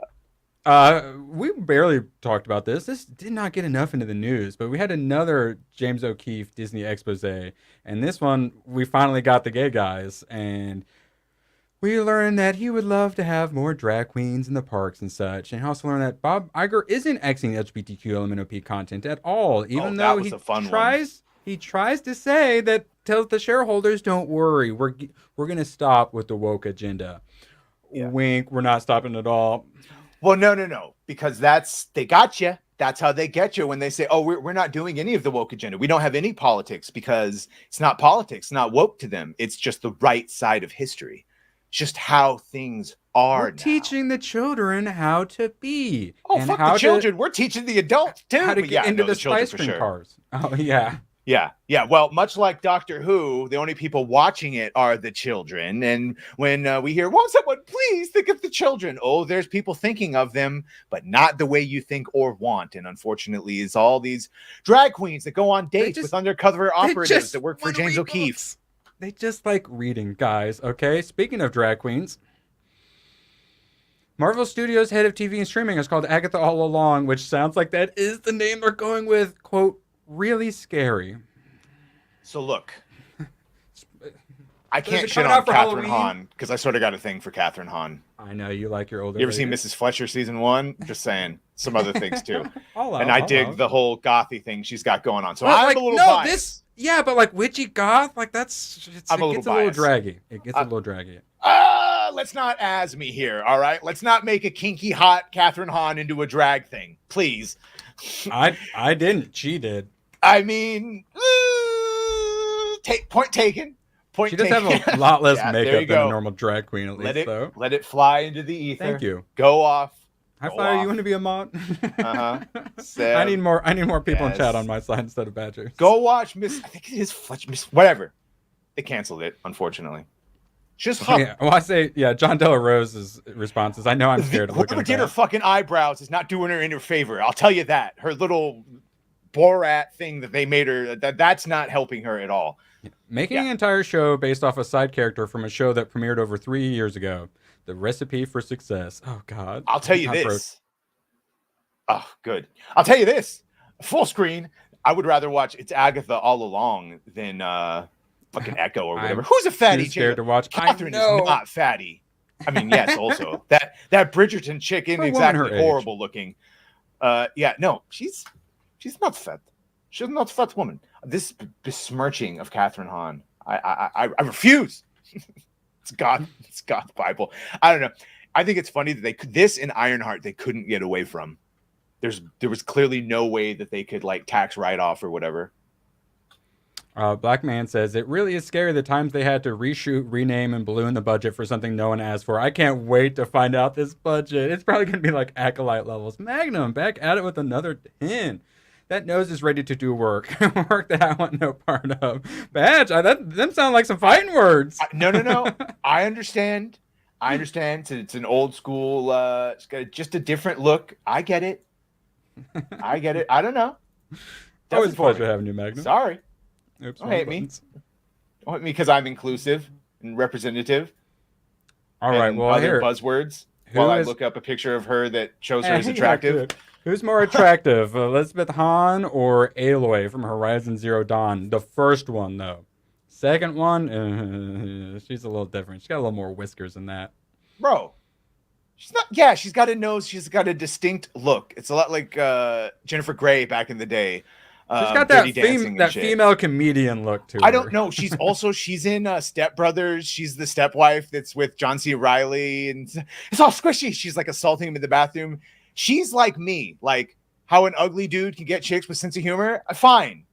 we barely talked about this. This did not get enough into the news, but we had another James O'Keefe Disney expose, and this one we finally got the gay guys, and we learned that he would love to have more drag queens in the parks and such, and also learned that Bob Iger isn't Xing LGBTQ LMNOP content at all, even though he tries to say that tells the shareholders, don't worry, we're going to stop with the woke agenda. Yeah. Wink, we're not stopping at all. Well, no, because they got you. That's how they get you when they say, oh, we're not doing any of the woke agenda. We don't have any politics, because it's not politics, not woke to them. It's just the right side of history. It's just how things are. We're teaching the children how to be. Oh, and fuck the children. We're teaching the adults too. How to get into the spice cream cars. Oh, yeah. Yeah. Well, much like Doctor Who, the only people watching it are the children. And when we hear, won't someone please think of the children? Oh, there's people thinking of them, but not the way you think or want. And unfortunately, it's all these drag queens that go on dates with undercover operatives that work for James O'Keefe. They just like reading, guys. Okay. Speaking of drag queens, Marvel Studios head of TV and streaming is called Agatha All Along, which sounds like that is the name they're going with. Quote, really scary. So look, I can't shit on Catherine Hahn because I sort of got a thing for Catherine Hahn. I know you like your older. You ever seen Mrs. Fletcher season 1? Just saying, some other things too. I dig the whole gothy thing she's got going on. So I'm a little biased. But like witchy goth, like it gets a little draggy. It gets a little draggy. Let's not as me here, all right? Let's not make a kinky hot Catherine Hahn into a drag thing, please. I didn't. She did. I mean, point taken. She does have a lot less makeup than a normal drag queen, at least, though. Let it fly into the ether. Thank you. Go off. High five. You want to be a mod? I need more people in chat on my side instead of badgers. Go watch Miss. I think it is Fletcher. Miss whatever. They canceled it, unfortunately. Just hot. Yeah, well, I say, John Della Rose's response is, I know I'm scared of looking Whoever at did her that. fucking eyebrows is not doing her in her favor. I'll tell you that. Her little Borat thing that they made her, that's not helping her at all. Making an entire show based off a side character from a show that premiered over 3 years ago. The recipe for success. Oh, God. I'll tell you this. Oh, good. I'll tell you this. Full screen, I would rather watch It's Agatha All Along than fucking Echo or whatever. Who's a fatty? Too scared to watch. Catherine is not fatty. I mean, yes, also. That Bridgerton chick isn't exactly horrible looking. No, she's not fat. She's not a fat woman. This besmirching of Catherine Hahn, I refuse. It's God's Bible. I don't know. I think it's funny that this and Ironheart they couldn't get away from. There was clearly no way that they could like tax write off or whatever. Black Man says, it really is scary the times they had to reshoot, rename, and balloon the budget for something no one asked for. I can't wait to find out this budget. It's probably going to be like Acolyte levels. Magnum, back at it with another 10. That nose is ready to do work. Work that I want no part of. Badge, them sound like some fighting words. No. I understand. It's an old school, it's got just a different look. I get it. I don't know. Always a pleasure having you, Magnum. Sorry. Oops, Don't hate me. Don't hate me because I'm inclusive and representative. All right, well, other buzzwords. While I look up a picture of her that shows her as attractive. Who's more attractive, Elizabeth Hahn or Aloy from Horizon Zero Dawn? The first one, though. Second one, she's a little different. She's got a little more whiskers than that. Bro, she's not. Yeah, she's got a nose. She's got a distinct look. It's a lot like Jennifer Grey back in the day. She's got that female comedian look to her. I don't know. She's in Step Brothers. She's the stepwife that's with John C. Reilly, and it's all squishy. She's like assaulting him in the bathroom. She's like me, like how an ugly dude can get chicks with sense of humor. Fine,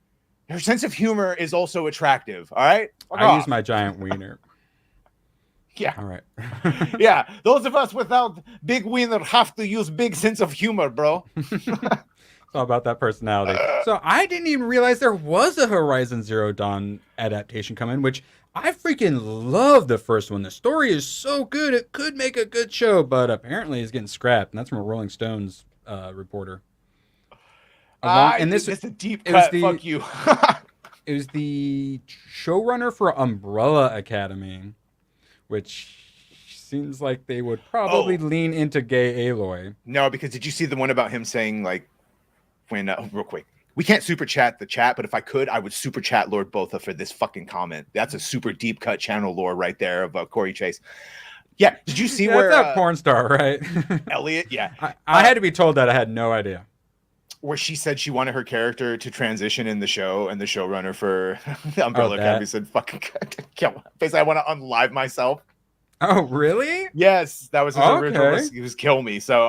her sense of humor is also attractive. All right, I use my giant wiener. Yeah. All right. Yeah, those of us without big wiener have to use big sense of humor, bro. All about that personality. So I didn't even realize there was a Horizon Zero Dawn adaptation coming, which I freaking love the first one. The story is so good, it could make a good show, but apparently it's getting scrapped, and that's from a Rolling Stones reporter. And this is a deep cut. Fuck you. It was the showrunner for Umbrella Academy, which seems like they would probably lean into gay Aloy. No, because did you see the one about him saying like, when real quick, we can't super chat the chat, but if I could, I would super chat Lord Botha for this fucking comment. That's a super deep cut channel lore right there of Corey Chase. Yeah, did you see where that porn star, right? Elliot? Yeah, I had to be told that. I had no idea. Where she said she wanted her character to transition in the show, and the showrunner for the Umbrella Academy said, "Fucking kill." Basically, I want to unlive myself. Oh, really? Yes, that was his original. He was kill me. So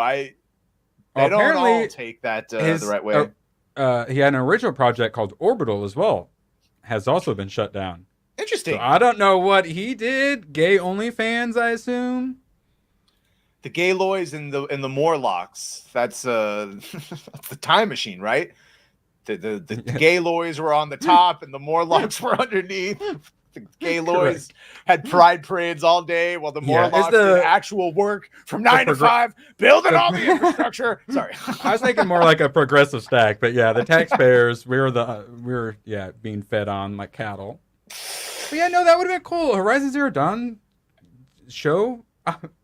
They don't all take that the right way. He had an original project called Orbital as well. Has also been shut down. Interesting. So I don't know what he did. Gay OnlyFans, I assume. The Gayloys and the Morlocks. That's the time machine, right? The Gayloys were on the top and the Morlocks were underneath. The Gayloys had pride parades all day while the Morlocks did actual work from 9 to 5, building all the infrastructure. Sorry. I was thinking more like a progressive stack, but yeah, the taxpayers, we were being fed on like cattle. But yeah, no, that would have been cool. Horizon Zero Dawn show.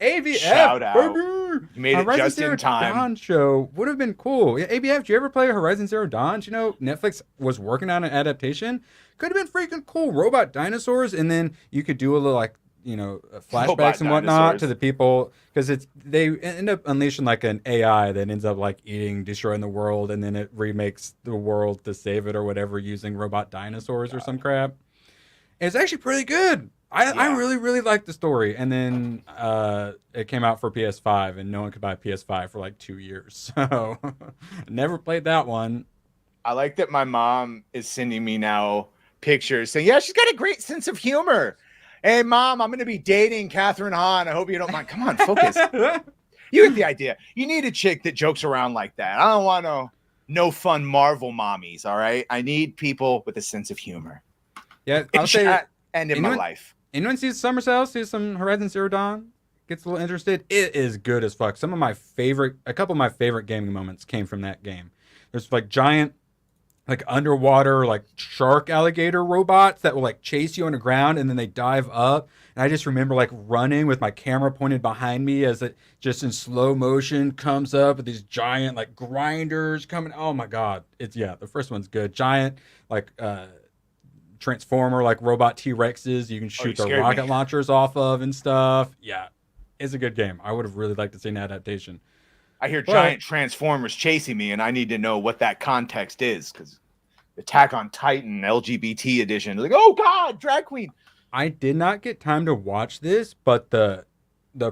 AVF. Shout out. You made it Horizon just Zero in time. Dawn show would have been cool. Yeah, ABF, did you ever play Horizon Zero Dawn? You know, Netflix was working on an adaptation. Could have been freaking cool. Robot dinosaurs, and then you could do a little like, flashbacks and whatnot to the people, because they end up unleashing like an AI that ends up like destroying the world, and then it remakes the world to save it or whatever using robot dinosaurs or some crap. It's actually pretty good. I really, really liked the story. And then it came out for PS5, and no one could buy a PS5 for like 2 years. So never played that one. I like that my mom is sending me now pictures saying, yeah, she's got a great sense of humor. Hey, Mom, I'm going to be dating Catherine Hahn. I hope you don't mind. Come on, focus. You get the idea. You need a chick that jokes around like that. I don't want no fun Marvel mommies, all right? I need people with a sense of humor. Yeah, I'll say and in my life. anyone sees Summer Sale, sees some Horizon Zero Dawn, gets a little interested, it is good as fuck. A couple of my favorite gaming moments came from that game. There's like giant, like underwater, like shark alligator robots that will like chase you on the ground and then they dive up. And I just remember like running with my camera pointed behind me as it just in slow motion comes up with these giant like grinders coming. Oh my God. The first one's good. Giant, like, transformer, like robot T-Rexes you can shoot the rocket launchers off of and stuff. Yeah. It's a good game. I would have really liked to see an adaptation. I hear giant transformers chasing me, and I need to know what that context is, because Attack on Titan LGBT edition, like, oh God, drag queen. I did not get time to watch this, but the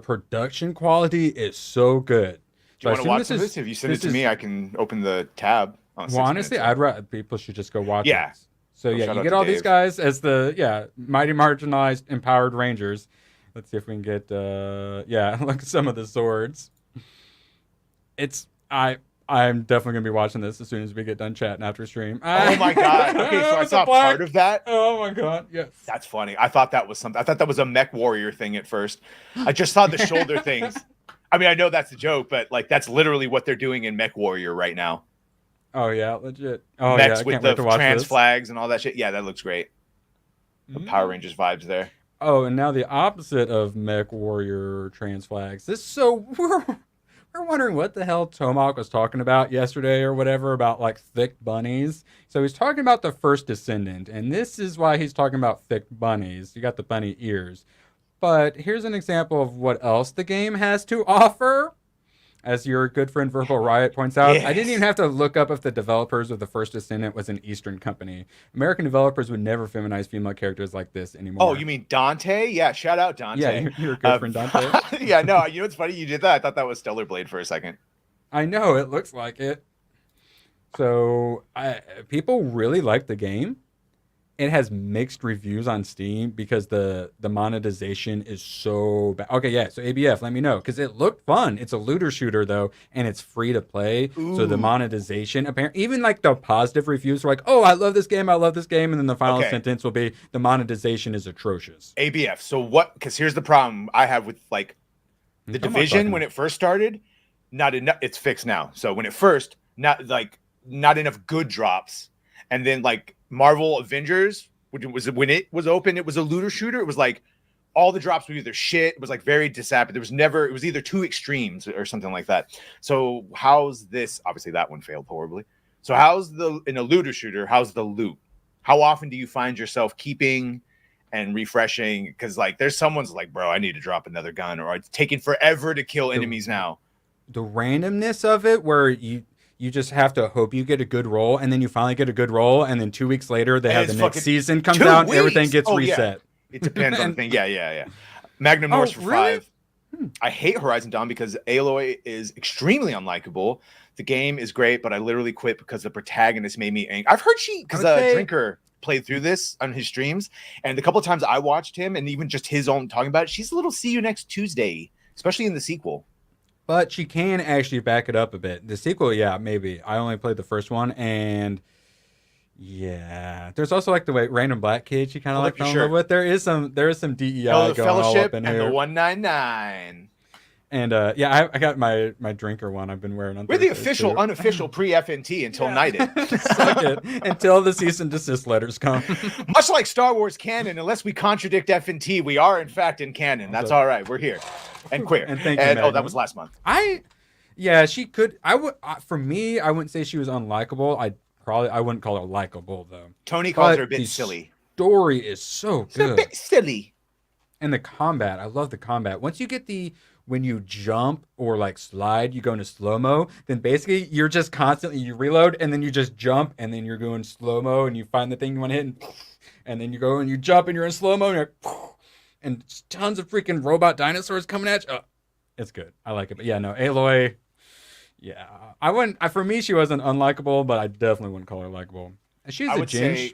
production quality is so good. Do you want to watch this? If you send it to me, I can open the tab. Well, honestly, I'd rather people should just go watch it. Yeah. So you get all these guys as the mighty marginalized empowered rangers. Let's see if we can get look at some of the swords. I'm definitely gonna be watching this as soon as we get done chatting after stream. Oh my God! Okay, so I saw part of that. Oh my God! Yes, that's funny. I thought that was something. I thought that was a mech warrior thing at first. I just saw the shoulder things. I mean, I know that's a joke, but like that's literally what they're doing in Mech Warrior right now. Oh yeah, legit. Oh Mechs yeah, with the trans flags and all that shit. Yeah, that looks great. The Power Rangers vibes there. Oh, and now the opposite of Mech Warrior trans flags. We're wondering what the hell Tomac was talking about yesterday or whatever about like thick bunnies. So he's talking about the first Descendant, and this is why he's talking about thick bunnies. You got the bunny ears. But here's an example of what else the game has to offer. As your good friend Verbal Riot points out, I didn't even have to look up if the developers of the first Descendant was an Eastern company. American developers would never feminize female characters like this anymore. Oh, you mean Dante? Yeah, shout out Dante. Yeah, your good friend Dante. Yeah, no, you know what's funny? You did that. I thought that was Stellar Blade for a second. I know, it looks like it. So people really like the game. It has mixed reviews on Steam because the monetization is so bad. Okay, yeah, so ABF, let me know. Because it looked fun. It's a looter shooter, though, and it's free to play. Ooh. So the monetization, apparently, even like the positive reviews are like, oh, I love this game, and then the final sentence will be, the monetization is atrocious. ABF, so what, because here's the problem I have with, like, the Division, when it first started, not enough, it's fixed now. So when it first, not enough good drops, and then, like, Marvel Avengers, when it was open, it was a looter shooter. It was like all the drops were either shit. It was like very disapproved. It was either two extremes or something like that. So how's this? Obviously that one failed horribly. So in a looter shooter, how's the loot? How often do you find yourself keeping and refreshing? Because like there's someone's like, bro, I need to drop another gun, or it's taking forever to kill enemies now. The randomness of it, where you just have to hope you get a good roll, and then you finally get a good roll, and then 2 weeks later they have the next season comes out, and everything gets reset. Yeah. It depends on the thing. Yeah. Magnum Norse for really? 5. I hate Horizon Dawn because Aloy is extremely unlikable. The game is great, but I literally quit because the protagonist made me angry. I've heard because Drinker played through this on his streams, and the couple of times I watched him, and even just his own talking about it, she's a little see you next Tuesday, especially in the sequel. But she can actually back it up a bit. The sequel, yeah, maybe. I only played the first one, and yeah, there's also like the random black kid she kind of like fell in love with. There is some DEI going all up in here. And the 199. And I got my drinker one I've been wearing on We're the official, unofficial pre-FNT until knighted. Suck it. Until the cease and desist letters come. Much like Star Wars canon, unless we contradict FNT, we are in fact in canon. That's all right. We're here. And queer. And thank you, oh, that was last month. She could. For me, I wouldn't say she was unlikable. I wouldn't call her likable though. Tony calls her a bit silly. Story is so good. It's a bit silly. And the combat, I love the combat. Once you get when you jump or like slide, you go into slow-mo, then basically you're just constantly, you reload and then you just jump and then you're going slow-mo and you find the thing you want to hit and then you go and you jump and you're in slow-mo and you're like, and tons of freaking robot dinosaurs coming at you. Oh, it's good. I like it. But yeah, no, Aloy, yeah. For me, she wasn't unlikable, but I definitely wouldn't call her likable. And she's a ginge.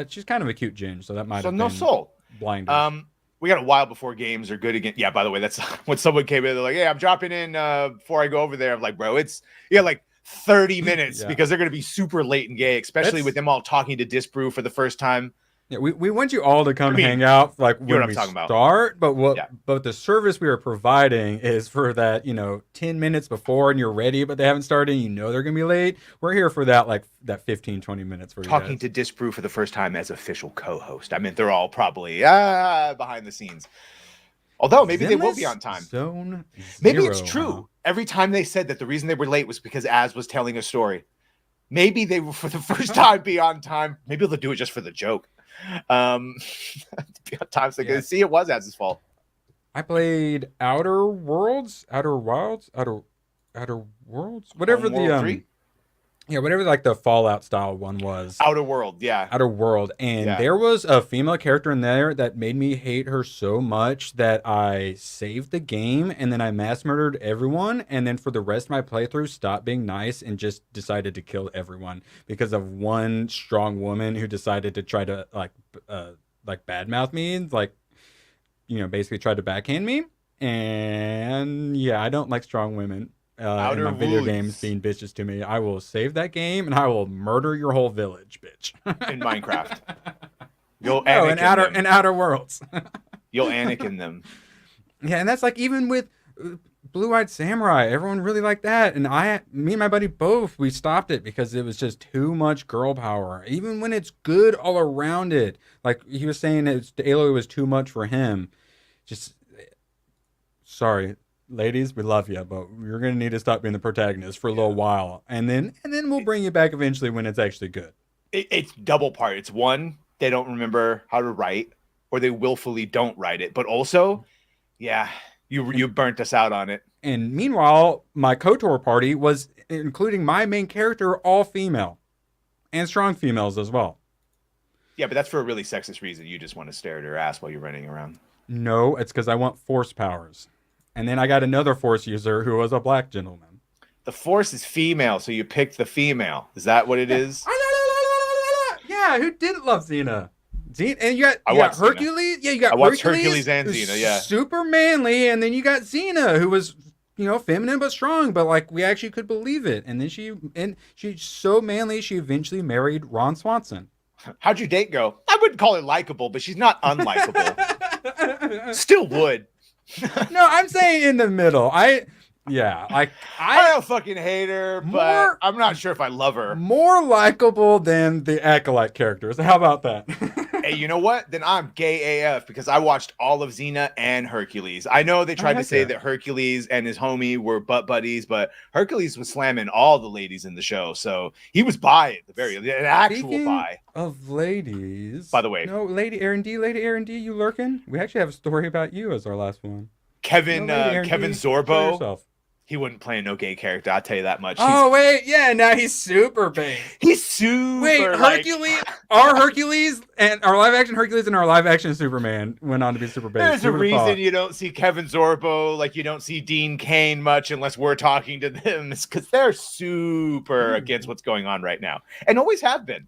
She's kind of a cute ginge, so that might have been no soul. Blinders. We got a while before games are good again. Yeah, by the way, that's when someone came in. They're like, "Hey, I'm dropping in before I go over there." I'm like, "Bro, it's like 30 minutes because they're going to be super late and gay, especially with them all talking to Disbrew for the first time." Yeah, we want you all to come hang out like you know when what we I'm talking about. start, but the service we are providing is for that, 10 minutes before and you're ready, but they haven't started and you know they're going to be late. We're here for that, like that 15, 20 minutes for Talking you guys. to Disbrew for the first time as official co-host. I mean, they're all probably behind the scenes. Although maybe they will be on time. Zone Maybe zero, it's true. huh? Every time they said that the reason they were late was because Az was telling a story. Maybe they will for the first time be on time. Maybe they'll do it just for the joke. Be on time so they can see it was Az's fault. I played Outer Worlds, whatever Homeworld 3? Whatever like the Fallout style one was. Outer World, yeah. Outer World. And there was a female character in there that made me hate her so much that I saved the game and then I mass murdered everyone. And then for the rest of my playthrough, stopped being nice and just decided to kill everyone because of one strong woman who decided to try to like badmouth me, basically tried to backhand me. And yeah, I don't like strong women. In my video games being bitches to me. I will save that game and I will murder your whole village, bitch. In Minecraft. You'll in Outer Worlds. You'll Anakin them. Yeah, and that's like even with Blue-Eyed Samurai, everyone really liked that. And me and my buddy both, we stopped it because it was just too much girl power. Even when it's good all around it. Like he was saying Aloy was too much for him. Sorry. Ladies, we love you, but you're going to need to stop being the protagonist for a little while. And then we'll bring you back eventually when it's actually good. It's double part. It's one, they don't remember how to write, or they willfully don't write it. But also, yeah, you burnt us out on it. And meanwhile, my KOTOR party was, including my main character, all female. And strong females as well. Yeah, but that's for a really sexist reason. You just want to stare at her ass while you're running around. No, it's because I want force powers. And then I got another Force user who was a black gentleman. The Force is female, so you picked the female. Is that what it is? Yeah, who didn't love Zena? And you got Hercules. Yeah, you got Hercules and Zena, yeah. Super manly, and then you got Zena, who was, feminine but strong, but like we actually could believe it. And then she's so manly, she eventually married Ron Swanson. How'd your date go? I wouldn't call her likable, but she's not unlikable. Still would. No, I'm saying in the middle. I don't fucking hate her, but I'm not sure if I love her. More likable than the Acolyte characters. How about that? Hey, you know what? Then I'm gay AF because I watched all of Xena and Hercules. I know they tried to say that Hercules and his homie were butt buddies, but Hercules was slamming all the ladies in the show, so he was bi at an actual bi. Of ladies, by the way, no, Lady Aaron D, you lurking? We actually have a story about you as our last one. Kevin Zorbo. He wouldn't play no gay character, I'll tell you that much. Now he's super big. He's super. Wait, Hercules, our Hercules and our live action Hercules and our live action Superman went on to be super big. There's a reason you don't see Kevin Zorbo, like you don't see Dean Cain much unless we're talking to them. It's because they're super against what's going on right now, and always have been.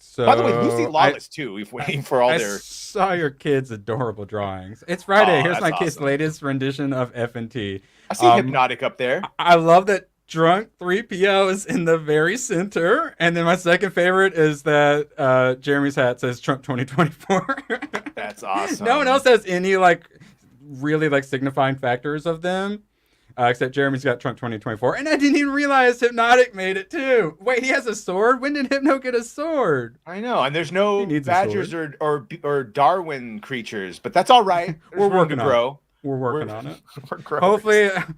So, by the way, Lucy Lawless too. We're waiting for all their. I saw your kids' adorable drawings. It's Friday. Here's my kid's latest rendition of FNT. I see Hypnotic up there. I love that drunk 3PO is in the very center, and then my second favorite is that Jeremy's hat says Trump 2024. That's awesome. No one else has any really signifying factors of them. Except Jeremy's got Trump 2024. And I didn't even realize Hypnotic made it too. Wait, he has a sword? When did Hypno get a sword? I know, and there's no badgers or Darwin creatures, but that's all right. We're working on it. We're working on it.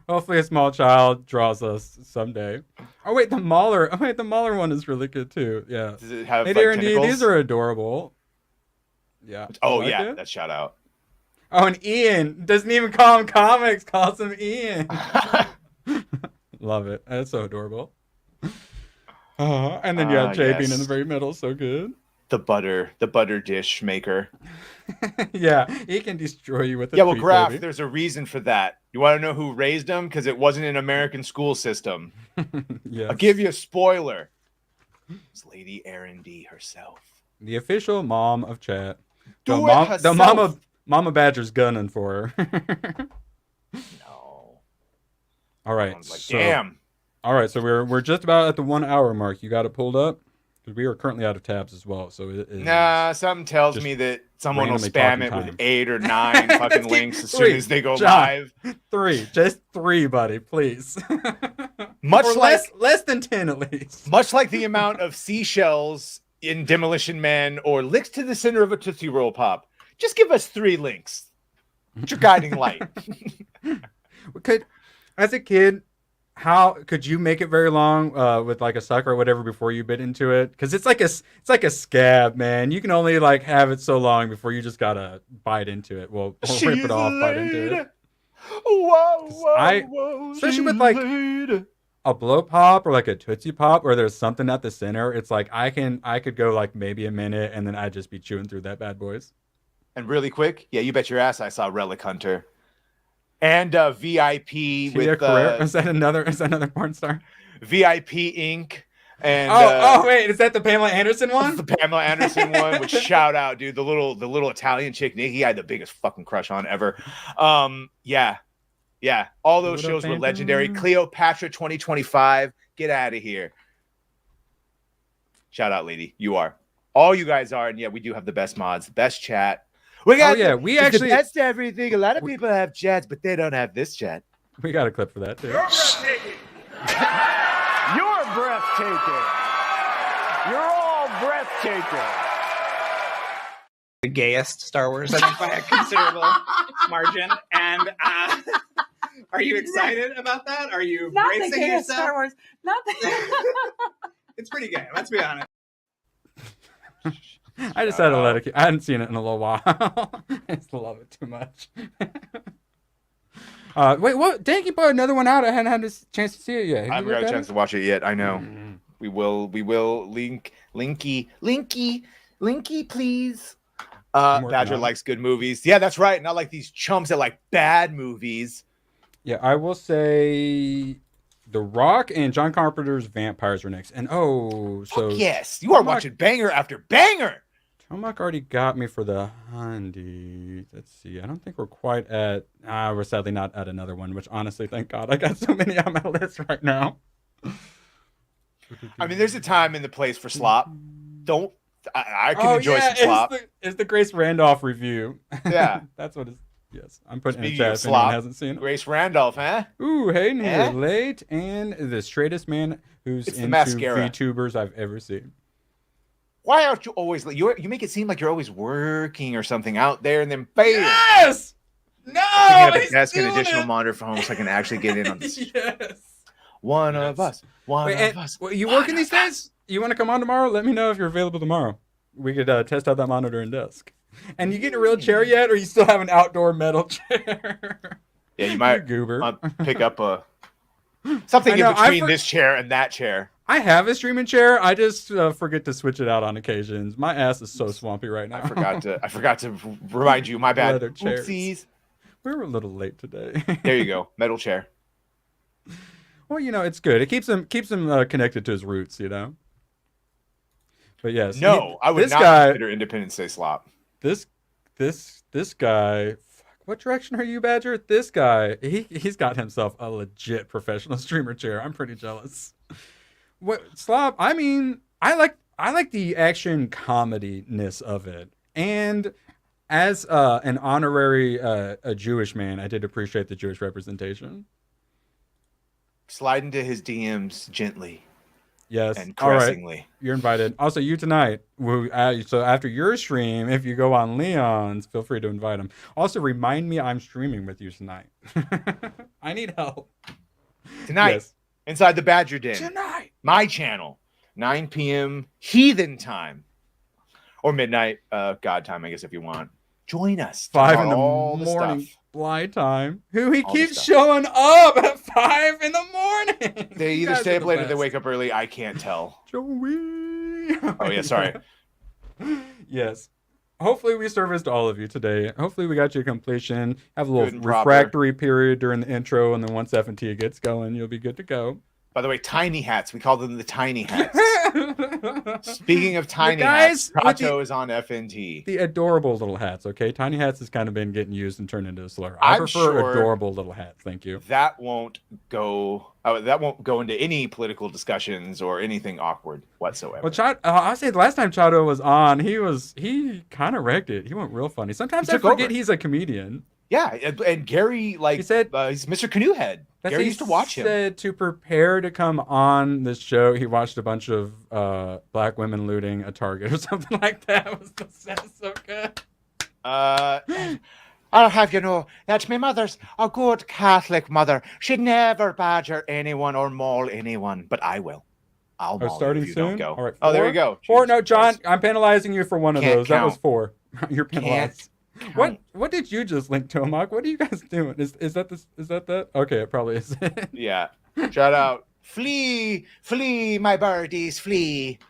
Hopefully a small child draws us someday. Oh wait, the Mauler. Oh wait, the Mauler one is really good too. Yeah. Does it have tentacles? These are adorable. Yeah. Oh yeah, that's shout out. Oh, and Ian doesn't even call him comics, calls him Ian. Love it. That's so adorable. And then you have Jay being in the very middle, so good. The butter dish maker. Yeah, he can destroy you with a well, Graf, there's a reason for that. You want to know who raised him? Because it wasn't an American school system. Yeah. I'll give you a spoiler. It's Lady Aaron D herself. The official mom of chat. The Mama Badger's gunning for her. No. All right. Damn. All right, so we're just about at the 1 hour mark. You got it pulled up? Because we are currently out of tabs as well. So it is Nah, something tells me that someone will randomly spam it talking with time. 8 or 9 fucking links as soon Three. as they go John. live. 3, just 3, buddy, please. Much or like less than 10 at least. much like the amount of seashells in Demolition Man or licks to the center of a Tootsie Roll Pop. Just give us 3 links. It's your guiding light. As a kid, how could you make it very long with like a sucker or whatever before you bit into it? Because it's like a scab, man. You can only like have it so long before you just gotta bite into it. Well, or rip it off, bite into it. Whoa, whoa, Especially with like a blow pop or like a Tootsie Pop where there's something at the center. It's like I could go like maybe a minute and then I'd just be chewing through that bad boys. And really quick, yeah, you bet your ass I saw Relic Hunter. And VIP Tia with Carrere? Is that another porn star? VIP Inc. And wait, is that the Pamela Anderson one? The Pamela Anderson one, which shout out, dude. The little Italian chick, Nikki, I had the biggest fucking crush on ever. Yeah. All those shows were legendary. Cleopatra 2025. Get out of here. Shout out, lady. You are. All you guys are, and yeah, we do have the best mods, the best chat. We got we actually the best everything. A lot of people have chats, but they don't have this chat. We got a clip for that too. You're breathtaking. You're breathtaking. You're all breathtaking. The gayest Star Wars, I think, by a considerable margin. And are you excited about that? Are you Not the bracing gayest yourself? Star Wars. Not the. It's pretty gay. Let's be honest. I just had to let it. I hadn't seen it in a little while. I just love it too much. Wait, what? Dang, you put another one out. I hadn't had a chance to see it yet. I haven't got a chance to watch it yet. I know. We will. Linky, please. Badger likes good movies. Yeah, that's right. Not like these chumps that like bad movies. Yeah, I will say The Rock and John Carpenter's Vampires were next. And yes, you are watching banger after banger. Tomac already got me for the Handy. Let's see. I don't think we're quite at. We're sadly not at another one. Which honestly, thank God, I got so many on my list right now. I mean, there's a time and the place for slop. I can enjoy some slop. It's the Grace Randolph review. Yeah, that's what it's. Yes, I'm putting Speaking in the chat if anyone hasn't seen it. Grace Randolph, huh? Ooh, Hayden here, late, and the straightest man who's into VTubers I've ever seen. Why aren't you always? You make it seem like you're always working or something out there, and then bam! Yes. No. He's desk and additional monitor for home, so I can actually get in on this. Yes. One of us. You working these days? You want to come on tomorrow? Let me know if you're available tomorrow. We could test out that monitor and desk. And you getting a real chair yet, or you still have an outdoor metal chair? Yeah, you might goober. Pick up something in between this chair and that chair. I have a streaming chair. I just forget to switch it out on occasions. My ass is so swampy right now. I forgot to remind you. My bad. Leather chairs. Oopsies. We were a little late today. There you go, metal chair. Well, it's good. It keeps him connected to his roots, But yes, I would not consider Independence Day slop. This guy. What direction are you, Badger? This guy, he's got himself a legit professional streamer chair. I'm pretty jealous. What slop? I mean, I like the action comedy-ness of it, and as an honorary a Jewish man, I did appreciate the Jewish representation. Slide into his DMs gently. Yes. And caressingly. Right. You're invited. Also, you tonight. So after your stream, if you go on Leon's, feel free to invite him. Also, remind me I'm streaming with you tonight. I need help. Tonight, inside the Badger Den. Tonight. My channel, 9 p.m. Heathen time. Or midnight God time, I guess, if you want. Join us. 5 in the morning. Fly time. He keeps showing up at 5 in the morning. They either stay up late or they wake up early. I can't tell. Joey. Oh yeah, sorry. Yes. Hopefully we serviced all of you today. Hopefully we got you a completion. Have a little refractory period during the intro, and then once FNT gets going, you'll be good to go. By the way, tiny hats. We call them the tiny hats. Speaking of tiny hats, Prato is on FNT. The adorable little hats, okay? Tiny hats has kind of been getting used and turned into a slur. I prefer adorable little hats. Thank you. That won't go That won't go into any political discussions or anything awkward whatsoever. Well, I say the last time Chado was on, he kind of wrecked it. He went real funny. Sometimes I forget he's a comedian. Yeah, and Gary, like, he said, he's Mr. Canoe Head. Gary used to watch him. He said to prepare to come on this show, he watched a bunch of black women looting a Target or something like that. It was so good. I'll have you know that my mother's a good Catholic mother. She'd never badger anyone or maul anyone, but I will. I'll maul starting you if you soon? don't go. All right, Oh, there you go. 4. No, John, I'm penalizing you for one of Can't those. That was count. 4. You're penalized. Count. What did you just link to, Amok? What are you guys doing? Is that this? Is that? Okay, it probably is. Yeah. Shout out. Flee, flee, my birdies, flee.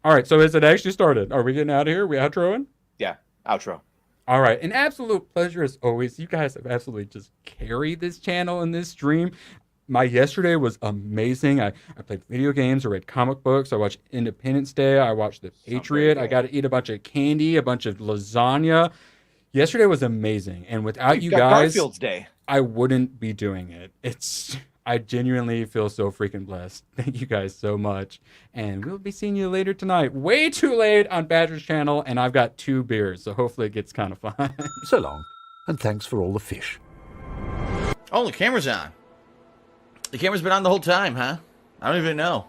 All right, so is it actually started? Are we getting out of here? We outroing? Yeah, outro. All right, an absolute pleasure as always. You guys have absolutely just carried this channel and this stream. My yesterday was amazing. I played video games, I read comic books, I watched Independence Day, I watched The Patriot, I got to eat a bunch of candy, a bunch of lasagna. Yesterday was amazing, and without you guys, Garfield's Day. I wouldn't be doing it. I genuinely feel so freaking blessed. Thank you guys so much. And we'll be seeing you later tonight. Way too late on Badger's channel, and I've got 2 beers, so hopefully it gets kind of fun. So long, and thanks for all the fish. Oh, the camera's on. The camera's been on the whole time, huh? I don't even know.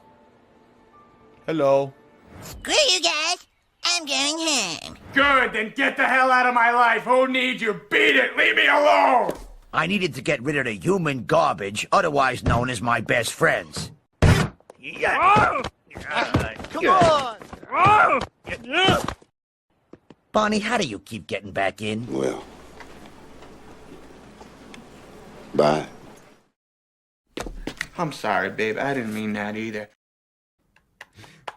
Hello. Screw you guys. I'm going home. Good, then get the hell out of my life. Who needs you? Beat it. Leave me alone. I needed to get rid of the human garbage, otherwise known as my best friends. Come on. Bonnie, how do you keep getting back in? Well, bye. I'm sorry, babe. I didn't mean that either.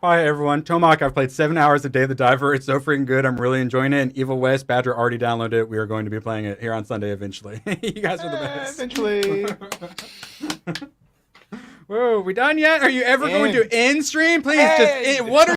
Hi, everyone. Tomac, I've played 7 hours of Day of the Diver. It's so freaking good. I'm really enjoying it. And Evil West, Badger already downloaded it. We are going to be playing it here on Sunday eventually. You guys are the best. Eventually. Whoa, we done yet? Are you ever going to end stream? Please, just what are